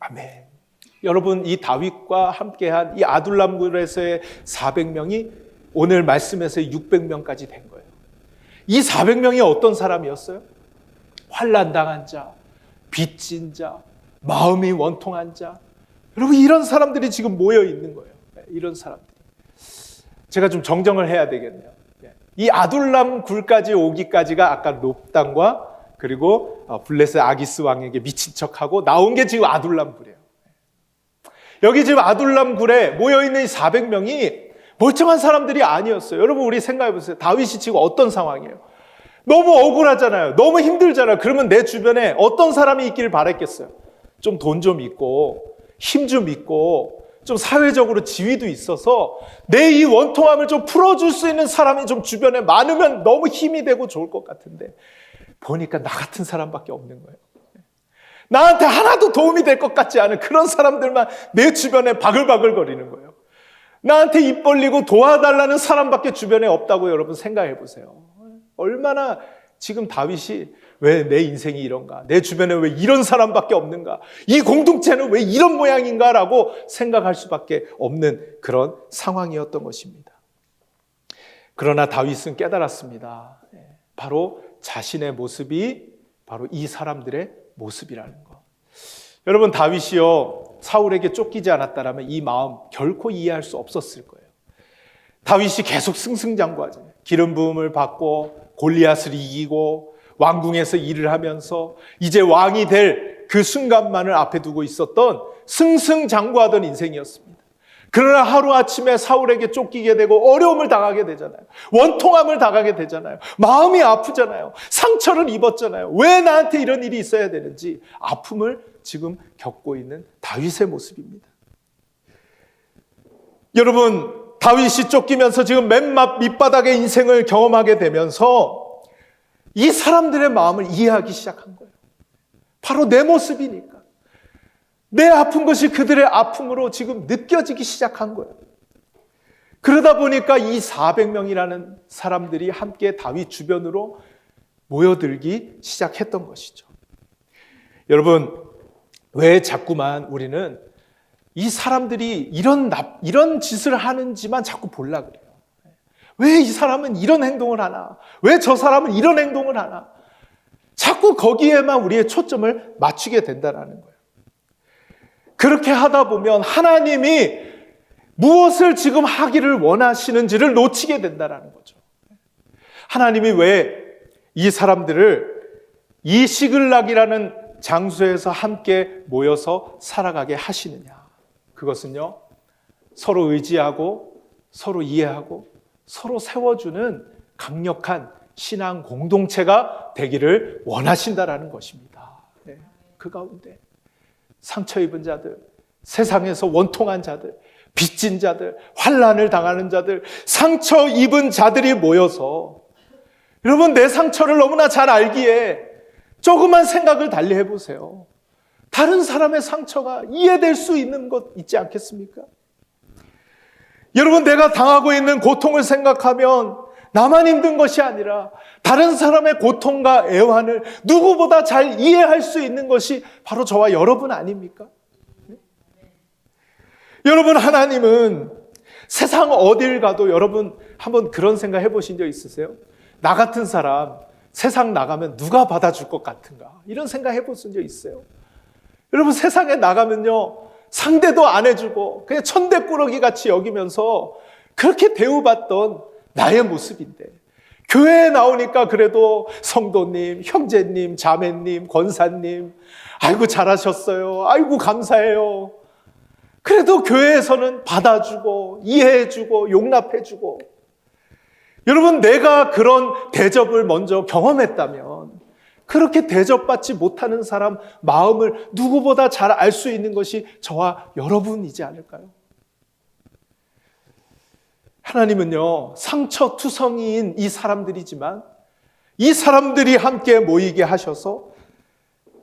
아멘. 여러분, 이 다윗과 함께한 이 아둘람굴에서의 400명이 오늘 말씀에서 600명까지 된 거예요. 이 400명이 어떤 사람이었어요? 환난당한 자, 빚진 자, 마음이 원통한 자, 여러분 이런 사람들이 지금 모여 있는 거예요. 이런 사람들이. 제가 좀 정정을 해야 되겠네요. 이 아둘람 굴까지 오기까지가 아까 롭당과 그리고 블레셋 아기스 왕에게 미친 척하고 나온 게 지금 아둘람 굴이에요. 여기 지금 아둘람 굴에 모여있는 이 400명이 멀쩡한 사람들이 아니었어요. 여러분 우리 생각해 보세요. 다윗이 지금 어떤 상황이에요? 너무 억울하잖아요. 너무 힘들잖아요. 그러면 내 주변에 어떤 사람이 있기를 바랬겠어요? 좀 돈 좀 있고 힘 좀 있고 좀 사회적으로 지위도 있어서 내 이 원통함을 좀 풀어줄 수 있는 사람이 좀 주변에 많으면 너무 힘이 되고 좋을 것 같은데 보니까 나 같은 사람밖에 없는 거예요. 나한테 하나도 도움이 될 것 같지 않은 그런 사람들만 내 주변에 바글바글 거리는 거예요. 나한테 입 벌리고 도와달라는 사람밖에 주변에 없다고 여러분 생각해 보세요. 얼마나 지금 다윗이 왜 내 인생이 이런가? 내 주변에 왜 이런 사람밖에 없는가? 이 공동체는 왜 이런 모양인가? 라고 생각할 수밖에 없는 그런 상황이었던 것입니다. 그러나 다윗은 깨달았습니다. 바로 자신의 모습이 바로 이 사람들의 모습이라는 것. 여러분 다윗이요 사울에게 쫓기지 않았다면 이 마음 결코 이해할 수 없었을 거예요. 다윗이 계속 승승장구하잖아요. 기름 부음을 받고 골리앗을 이기고 왕궁에서 일을 하면서 이제 왕이 될 그 순간만을 앞에 두고 있었던 승승장구하던 인생이었습니다. 그러나 하루아침에 사울에게 쫓기게 되고 어려움을 당하게 되잖아요. 원통함을 당하게 되잖아요. 마음이 아프잖아요. 상처를 입었잖아요. 왜 나한테 이런 일이 있어야 되는지 아픔을 지금 겪고 있는 다윗의 모습입니다. 여러분 다윗이 쫓기면서 지금 맨 밑바닥의 인생을 경험하게 되면서 이 사람들의 마음을 이해하기 시작한 거예요. 바로 내 모습이니까. 내 아픈 것이 그들의 아픔으로 지금 느껴지기 시작한 거예요. 그러다 보니까 이 400명이라는 사람들이 함께 다윗 주변으로 모여들기 시작했던 것이죠. 여러분, 왜 자꾸만 우리는 이 사람들이 이런 짓을 하는지만 자꾸 보려고 그래요. 왜 이 사람은 이런 행동을 하나? 왜 저 사람은 이런 행동을 하나? 자꾸 거기에만 우리의 초점을 맞추게 된다는 거예요. 그렇게 하다 보면 하나님이 무엇을 지금 하기를 원하시는지를 놓치게 된다는 거죠. 하나님이 왜 이 사람들을 이 시글락이라는 장소에서 함께 모여서 살아가게 하시느냐? 그것은요, 서로 의지하고 서로 이해하고 서로 세워주는 강력한 신앙 공동체가 되기를 원하신다라는 것입니다. 네, 그 가운데 상처 입은 자들, 세상에서 원통한 자들, 빚진 자들, 환난을 당하는 자들, 상처 입은 자들이 모여서 여러분 내 상처를 너무나 잘 알기에 조금만 생각을 달리 해보세요. 다른 사람의 상처가 이해될 수 있는 것 있지 않겠습니까? 여러분 내가 당하고 있는 고통을 생각하면 나만 힘든 것이 아니라 다른 사람의 고통과 애환을 누구보다 잘 이해할 수 있는 것이 바로 저와 여러분 아닙니까? 여러분 하나님은 세상 어딜 가도 여러분 한번 그런 생각 해보신 적 있으세요? 나 같은 사람 세상 나가면 누가 받아줄 것 같은가? 이런 생각 해보신 적 있어요? 여러분 세상에 나가면요 상대도 안 해주고 그냥 천대꾸러기 같이 여기면서 그렇게 대우받던 나의 모습인데 교회에 나오니까 그래도 성도님, 형제님, 자매님, 권사님 아이고 잘하셨어요. 아이고 감사해요. 그래도 교회에서는 받아주고 이해해주고 용납해주고 여러분 내가 그런 대접을 먼저 경험했다면 그렇게 대접받지 못하는 사람 마음을 누구보다 잘 알 수 있는 것이 저와 여러분이지 않을까요? 하나님은요 상처투성이인 이 사람들이지만 이 사람들이 함께 모이게 하셔서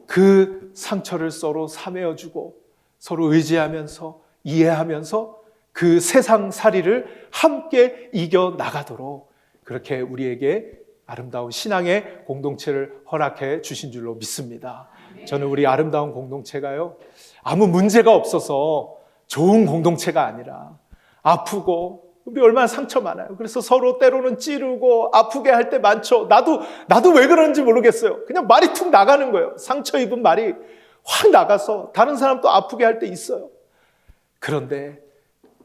그 상처를 서로 사매어주고 서로 의지하면서 이해하면서 그 세상살이를 함께 이겨나가도록 그렇게 우리에게 아름다운 신앙의 공동체를 허락해 주신 줄로 믿습니다. 저는 우리 아름다운 공동체가요 아무 문제가 없어서 좋은 공동체가 아니라 아프고 우리 얼마나 상처 많아요. 그래서 서로 때로는 찌르고 아프게 할 때 많죠. 나도 왜 그런지 모르겠어요. 그냥 말이 툭 나가는 거예요. 상처 입은 말이 확 나가서 다른 사람도 아프게 할 때 있어요. 그런데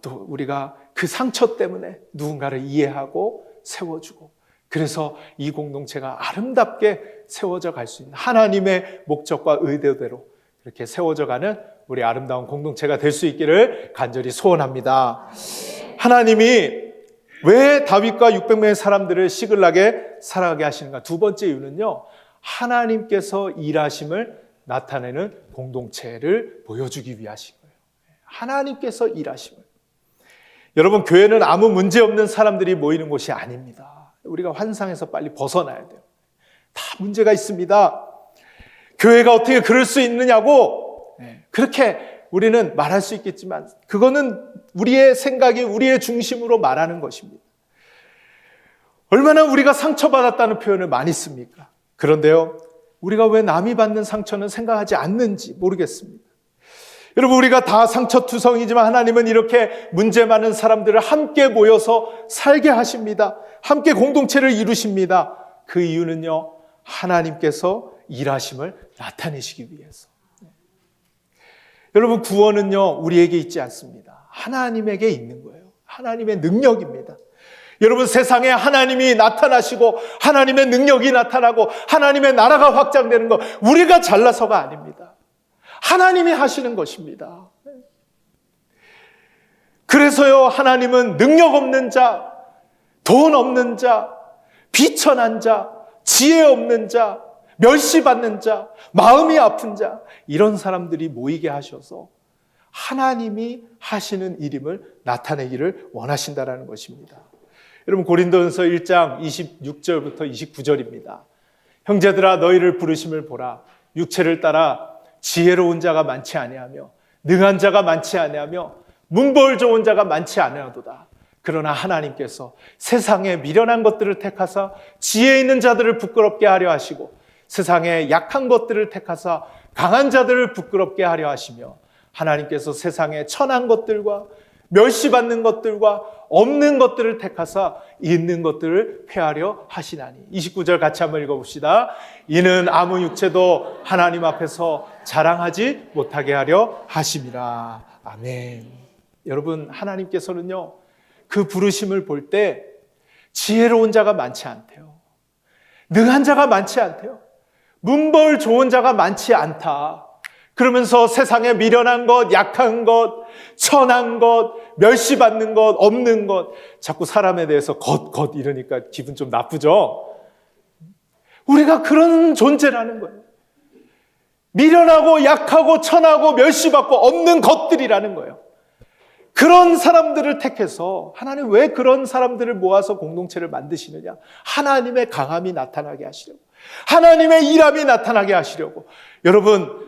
또 우리가 그 상처 때문에 누군가를 이해하고 세워주고, 그래서 이 공동체가 아름답게 세워져 갈 수 있는 하나님의 목적과 의도대로 이렇게 세워져 가는 우리 아름다운 공동체가 될 수 있기를 간절히 소원합니다. 하나님이 왜 다윗과 600명의 사람들을 시글락에 살아가게 하시는가? 두 번째 이유는요, 하나님께서 일하심을 나타내는 공동체를 보여주기 위하신 거예요. 하나님께서 일하심을. 여러분, 교회는 아무 문제 없는 사람들이 모이는 곳이 아닙니다. 우리가 환상에서 빨리 벗어나야 돼요. 다 문제가 있습니다. 교회가 어떻게 그럴 수 있느냐고 그렇게 우리는 말할 수 있겠지만, 그거는 우리의 생각이 우리의 중심으로 말하는 것입니다. 얼마나 우리가 상처받았다는 표현을 많이 씁니까? 그런데요, 우리가 왜 남이 받는 상처는 생각하지 않는지 모르겠습니다. 여러분, 우리가 다 상처투성이지만 하나님은 이렇게 문제 많은 사람들을 함께 모여서 살게 하십니다. 함께 공동체를 이루십니다. 그 이유는요, 하나님께서 일하심을 나타내시기 위해서. 여러분, 구원은요, 우리에게 있지 않습니다. 하나님에게 있는 거예요. 하나님의 능력입니다. 여러분, 세상에 하나님이 나타나시고 하나님의 능력이 나타나고 하나님의 나라가 확장되는 거 우리가 잘나서가 아닙니다. 하나님이 하시는 것입니다. 그래서요, 하나님은 능력 없는 자, 돈 없는 자, 비천한 자, 지혜 없는 자, 멸시받는 자, 마음이 아픈 자, 이런 사람들이 모이게 하셔서 하나님이 하시는 일임을 나타내기를 원하신다라는 것입니다. 여러분, 고린도전서 1장 26절부터 29절입니다. 형제들아, 너희를 부르심을 보라. 육체를 따라 지혜로운 자가 많지 아니하며 능한 자가 많지 아니하며 문벌 좋은 자가 많지 아니하도다. 그러나 하나님께서 세상에 미련한 것들을 택하사 지혜 있는 자들을 부끄럽게 하려 하시고 세상에 약한 것들을 택하사 강한 자들을 부끄럽게 하려 하시며 하나님께서 세상에 천한 것들과 멸시받는 것들과 없는 것들을 택하사 있는 것들을 폐하려 하시나니. 29절 같이 한번 읽어봅시다. 이는 아무 육체도 하나님 앞에서 자랑하지 못하게 하려 하심이라. 아멘. 여러분, 하나님께서는요, 그 부르심을 볼 때 지혜로운 자가 많지 않대요. 능한 자가 많지 않대요. 문벌 좋은 자가 많지 않다. 그러면서 세상에 미련한 것, 약한 것, 천한 것, 멸시받는 것, 없는 것, 자꾸 사람에 대해서 것 이러니까 기분 좀 나쁘죠? 우리가 그런 존재라는 거예요. 미련하고 약하고 천하고 멸시받고 없는 것들이라는 거예요. 그런 사람들을 택해서 하나님 왜 그런 사람들을 모아서 공동체를 만드시느냐? 하나님의 강함이 나타나게 하시려고, 하나님의 일함이 나타나게 하시려고. 여러분,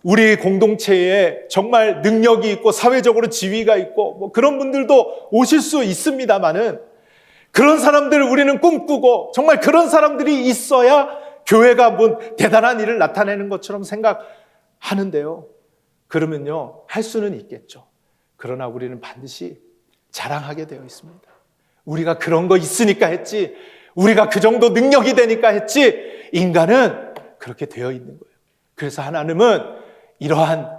우리 공동체에 정말 능력이 있고 사회적으로 지위가 있고 뭐 그런 분들도 오실 수 있습니다만은, 그런 사람들을 우리는 꿈꾸고 정말 그런 사람들이 있어야 교회가 뭐 대단한 일을 나타내는 것처럼 생각하는데요. 그러면요, 할 수는 있겠죠. 그러나 우리는 반드시 자랑하게 되어 있습니다. 우리가 그런 거 있으니까 했지, 우리가 그 정도 능력이 되니까 했지, 인간은 그렇게 되어 있는 거예요. 그래서 하나님은 이러한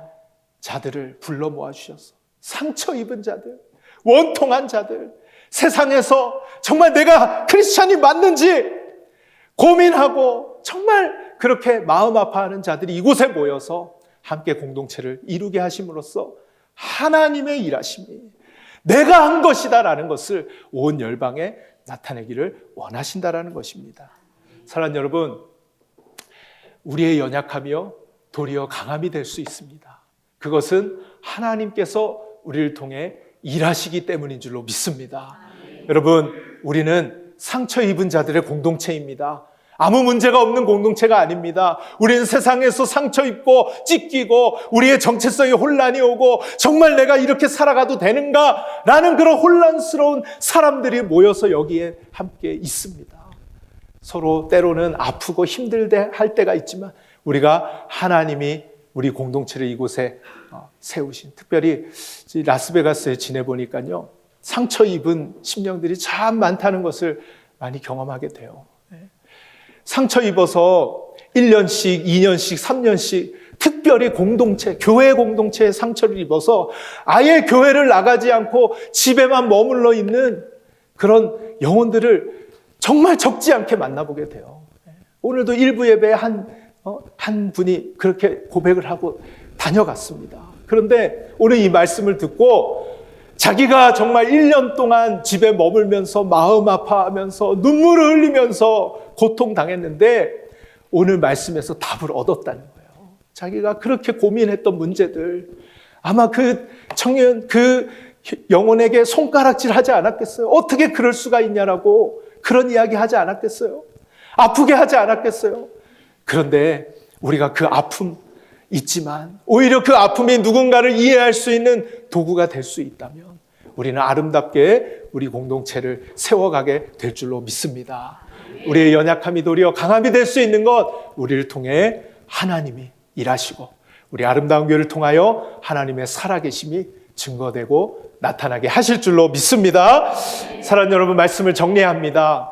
자들을 불러 모아주셔서 상처 입은 자들, 원통한 자들, 세상에서 정말 내가 크리스찬이 맞는지 고민하고 정말 그렇게 마음 아파하는 자들이 이곳에 모여서 함께 공동체를 이루게 하심으로써 하나님의 일하심이 내가 한 것이다라는 것을 온 열방에 나타내기를 원하신다라는 것입니다. 사랑하는 여러분, 우리의 연약함이요 도리어 강함이 될 수 있습니다. 그것은 하나님께서 우리를 통해 일하시기 때문인 줄로 믿습니다. 여러분, 우리는 상처 입은 자들의 공동체입니다. 아무 문제가 없는 공동체가 아닙니다. 우리는 세상에서 상처 입고 찢기고 우리의 정체성에 혼란이 오고 정말 내가 이렇게 살아가도 되는가? 라는 그런 혼란스러운 사람들이 모여서 여기에 함께 있습니다. 서로 때로는 아프고 힘들게 할 때가 있지만 우리가 하나님이 우리 공동체를 이곳에 세우신, 특별히 라스베가스에 지내보니까요, 상처 입은 심령들이 참 많다는 것을 많이 경험하게 돼요. 상처 입어서 1년씩, 2년씩, 3년씩 특별히 공동체, 교회 공동체에 상처를 입어서 아예 교회를 나가지 않고 집에만 머물러 있는 그런 영혼들을 정말 적지 않게 만나보게 돼요. 오늘도 일부 예배에 한 분이 그렇게 고백을 하고 다녀갔습니다. 그런데 오늘 이 말씀을 듣고 자기가 정말 1년 동안 집에 머물면서 마음 아파하면서 눈물을 흘리면서 고통당했는데 오늘 말씀에서 답을 얻었다는 거예요. 자기가 그렇게 고민했던 문제들, 아마 그 청년, 그 영혼에게 손가락질 하지 않았겠어요? 어떻게 그럴 수가 있냐라고 그런 이야기 하지 않았겠어요? 아프게 하지 않았겠어요? 그런데 우리가 그 아픔 있지만 오히려 그 아픔이 누군가를 이해할 수 있는 도구가 될 수 있다면 우리는 아름답게 우리 공동체를 세워가게 될 줄로 믿습니다. 우리의 연약함이 도리어 강함이 될 수 있는 것, 우리를 통해 하나님이 일하시고 우리 아름다운 교회를 통하여 하나님의 살아계심이 증거되고 나타나게 하실 줄로 믿습니다. 사랑하는 여러분, 말씀을 정리합니다.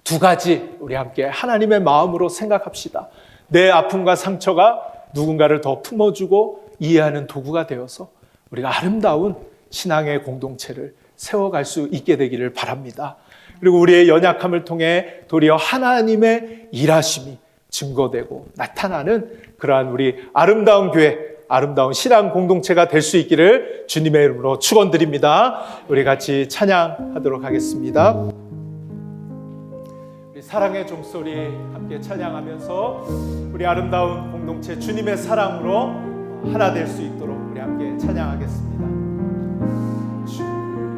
두 가지 우리 함께 하나님의 마음으로 생각합시다. 내 아픔과 상처가 누군가를 더 품어주고 이해하는 도구가 되어서 우리가 아름다운 신앙의 공동체를 세워갈 수 있게 되기를 바랍니다. 그리고 우리의 연약함을 통해 도리어 하나님의 일하심이 증거되고 나타나는 그러한 우리 아름다운 교회, 아름다운 신앙 공동체가 될 수 있기를 주님의 이름으로 축원드립니다. 우리 같이 찬양하도록 하겠습니다. 우리 사랑의 종소리 함께 찬양하면서 우리 아름다운 공동체 주님의 사랑으로 하나 될 수 있도록 우리 함께 찬양하겠습니다.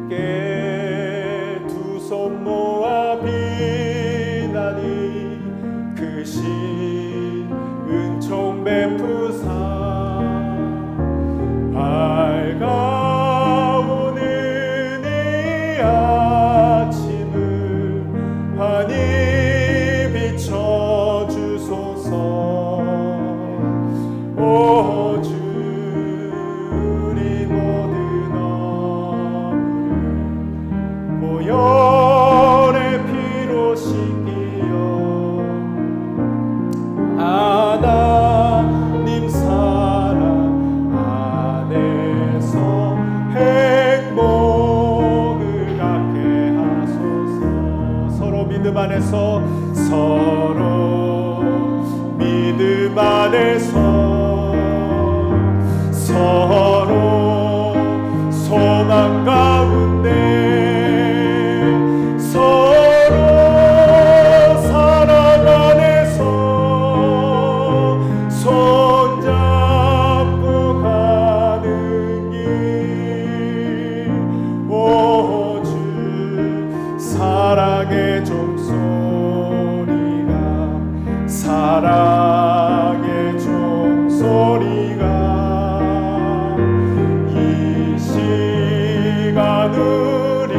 주께 두 손 모아 비나니 그 신 은총 베푸사 밝아오는 이 아침을 환히 비춰주소서. 오 주 우리 모든 어물 보혈의 피로 씻기어 하나님 사랑 안에서 행복을 갖게 하소서. 서로 믿음 안에서, 서로 믿음 안에서, 서로 소망 가운데, 서로 사랑 안에서 손잡고 가는 길. 오 주 사랑의 종소리가, 사랑의 종소리가 이 시간 우리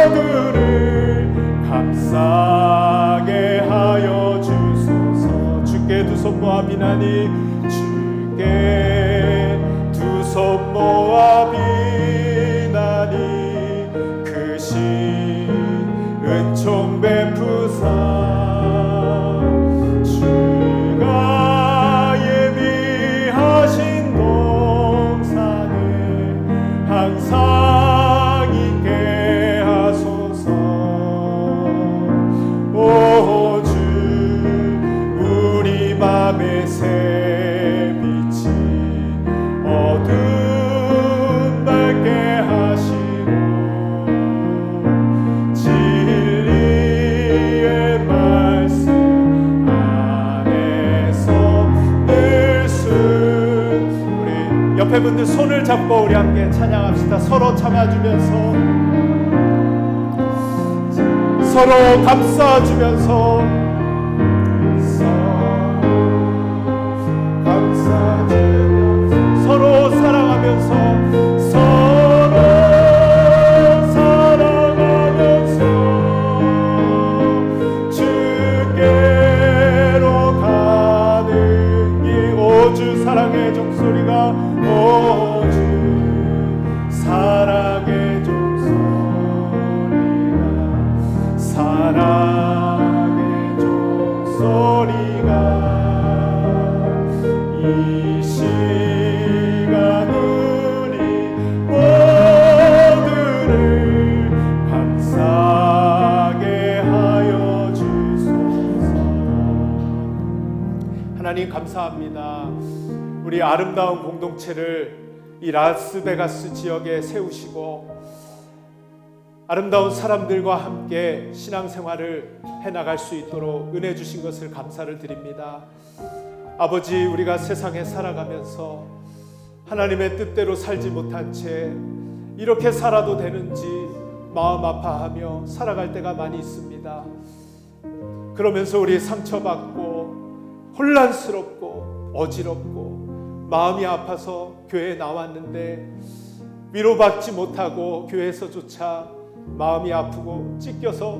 모두를 감싸게 하여 주소서. 주께 두 손 모아 비나니, 주께 두 손 모아 비나니 그 신 은총 베푸사 주가 예비하신 동산에 항상 있게 하소서. 오 주 우리 맘의 새 빛이 어둠 밝게 하시고 진리의 말씀 안에서 늘 순. 우리 옆에 분들 손을 잡고 우리 함께 찬양합시다. 서로 참아주면서, 서로 감싸주면서, 서로 사랑하면서, 서로 사랑하면서 주께로 가는 길. 오 주 사랑의 종소리가, 오 주 사랑 감사합니다. 우리 아름다운 공동체를 이 라스베가스 지역에 세우시고 아름다운 사람들과 함께 신앙생활을 해나갈 수 있도록 은혜 주신 것을 감사를 드립니다. 아버지, 우리가 세상에 살아가면서 하나님의 뜻대로 살지 못한 채 이렇게 살아도 되는지 마음 아파하며 살아갈 때가 많이 있습니다. 그러면서 우리 상처받고 혼란스럽고 어지럽고 마음이 아파서 교회에 나왔는데 위로받지 못하고 교회에서조차 마음이 아프고 찢겨서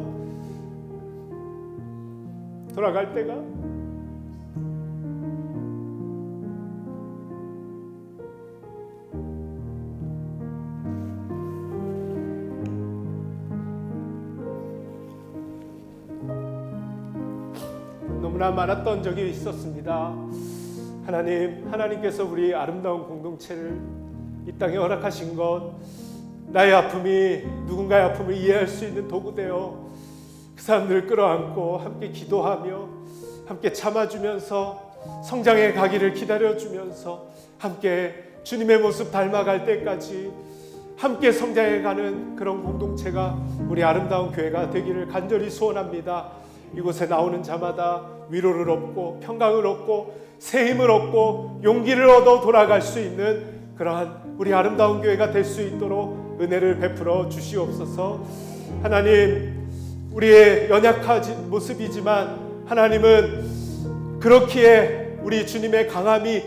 돌아갈 때가 너무나 많았던 적이 있었습니다. 하나님께서 우리 아름다운 공동체를 이 땅에 허락하신 것, 나의 아픔이 누군가의 아픔을 이해할 수 있는 도구 되어 그 사람들을 끌어안고 함께 기도하며 함께 참아주면서 성장해 가기를 기다려주면서 함께 주님의 모습 닮아갈 때까지 함께 성장해가는 그런 공동체가 우리 아름다운 교회가 되기를 간절히 소원합니다. 이곳에 나오는 자마다 위로를 얻고 평강을 얻고 새 힘을 얻고 용기를 얻어 돌아갈 수 있는 그러한 우리 아름다운 교회가 될 수 있도록 은혜를 베풀어 주시옵소서. 하나님, 우리의 연약한 모습이지만 하나님은 그렇기에 우리 주님의 강함이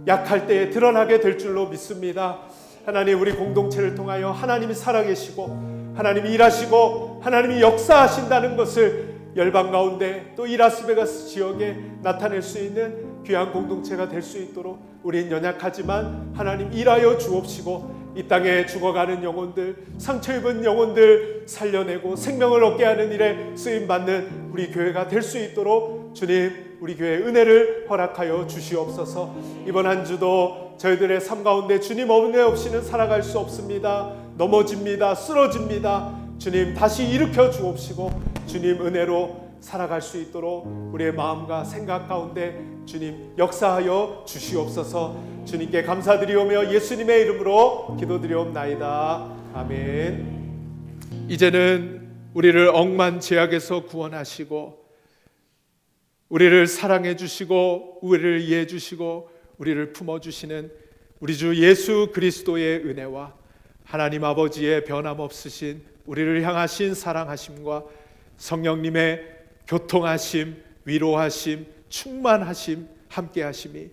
약할 때에 드러나게 될 줄로 믿습니다. 하나님, 우리 공동체를 통하여 하나님이 살아계시고 하나님이 일하시고 하나님이 역사하신다는 것을 열방 가운데 또 이 라스베가스 지역에 나타낼 수 있는 귀한 공동체가 될 수 있도록 우린 연약하지만 하나님 일하여 주옵시고 이 땅에 죽어가는 영혼들, 상처 입은 영혼들 살려내고 생명을 얻게 하는 일에 쓰임받는 우리 교회가 될 수 있도록 주님, 우리 교회에 은혜를 허락하여 주시옵소서. 이번 한 주도 저희들의 삶 가운데 주님 은혜 없이는 살아갈 수 없습니다. 넘어집니다. 쓰러집니다. 주님, 다시 일으켜 주옵시고 주님 은혜로 살아갈 수 있도록 우리의 마음과 생각 가운데 주님 역사하여 주시옵소서. 주님께 감사드리오며 예수님의 이름으로 기도드리옵나이다. 아멘. 이제는 우리를 억만 죄악에서 구원하시고 우리를 사랑해 주시고 우리를 이해해 주시고 우리를 품어주시는 우리 주 예수 그리스도의 은혜와 하나님 아버지의 변함없으신 우리를 향하신 사랑하심과 성령님의 교통하심, 위로하심, 충만하심, 함께하심이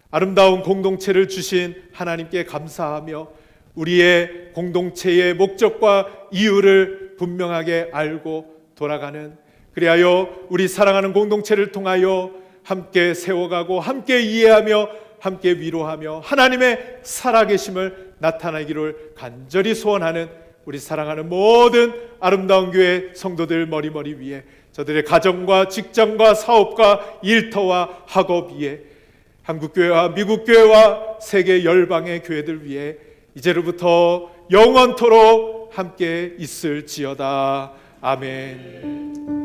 아름다운 공동체를 주신 하나님께 감사하며 우리의 공동체의 목적과 이유를 분명하게 알고 돌아가는, 그리하여 우리 사랑하는 공동체를 통하여 함께 세워가고 함께 이해하며 함께 위로하며 하나님의 살아계심을 나타내기를 간절히 소원하는 우리 사랑하는 모든 아름다운 교회 성도들 머리머리 위에, 저들의 가정과 직장과 사업과 일터와 학업 위에, 한국교회와 미국교회와 세계 열방의 교회들 위에 이제로부터 영원토록 함께 있을지어다. 아멘.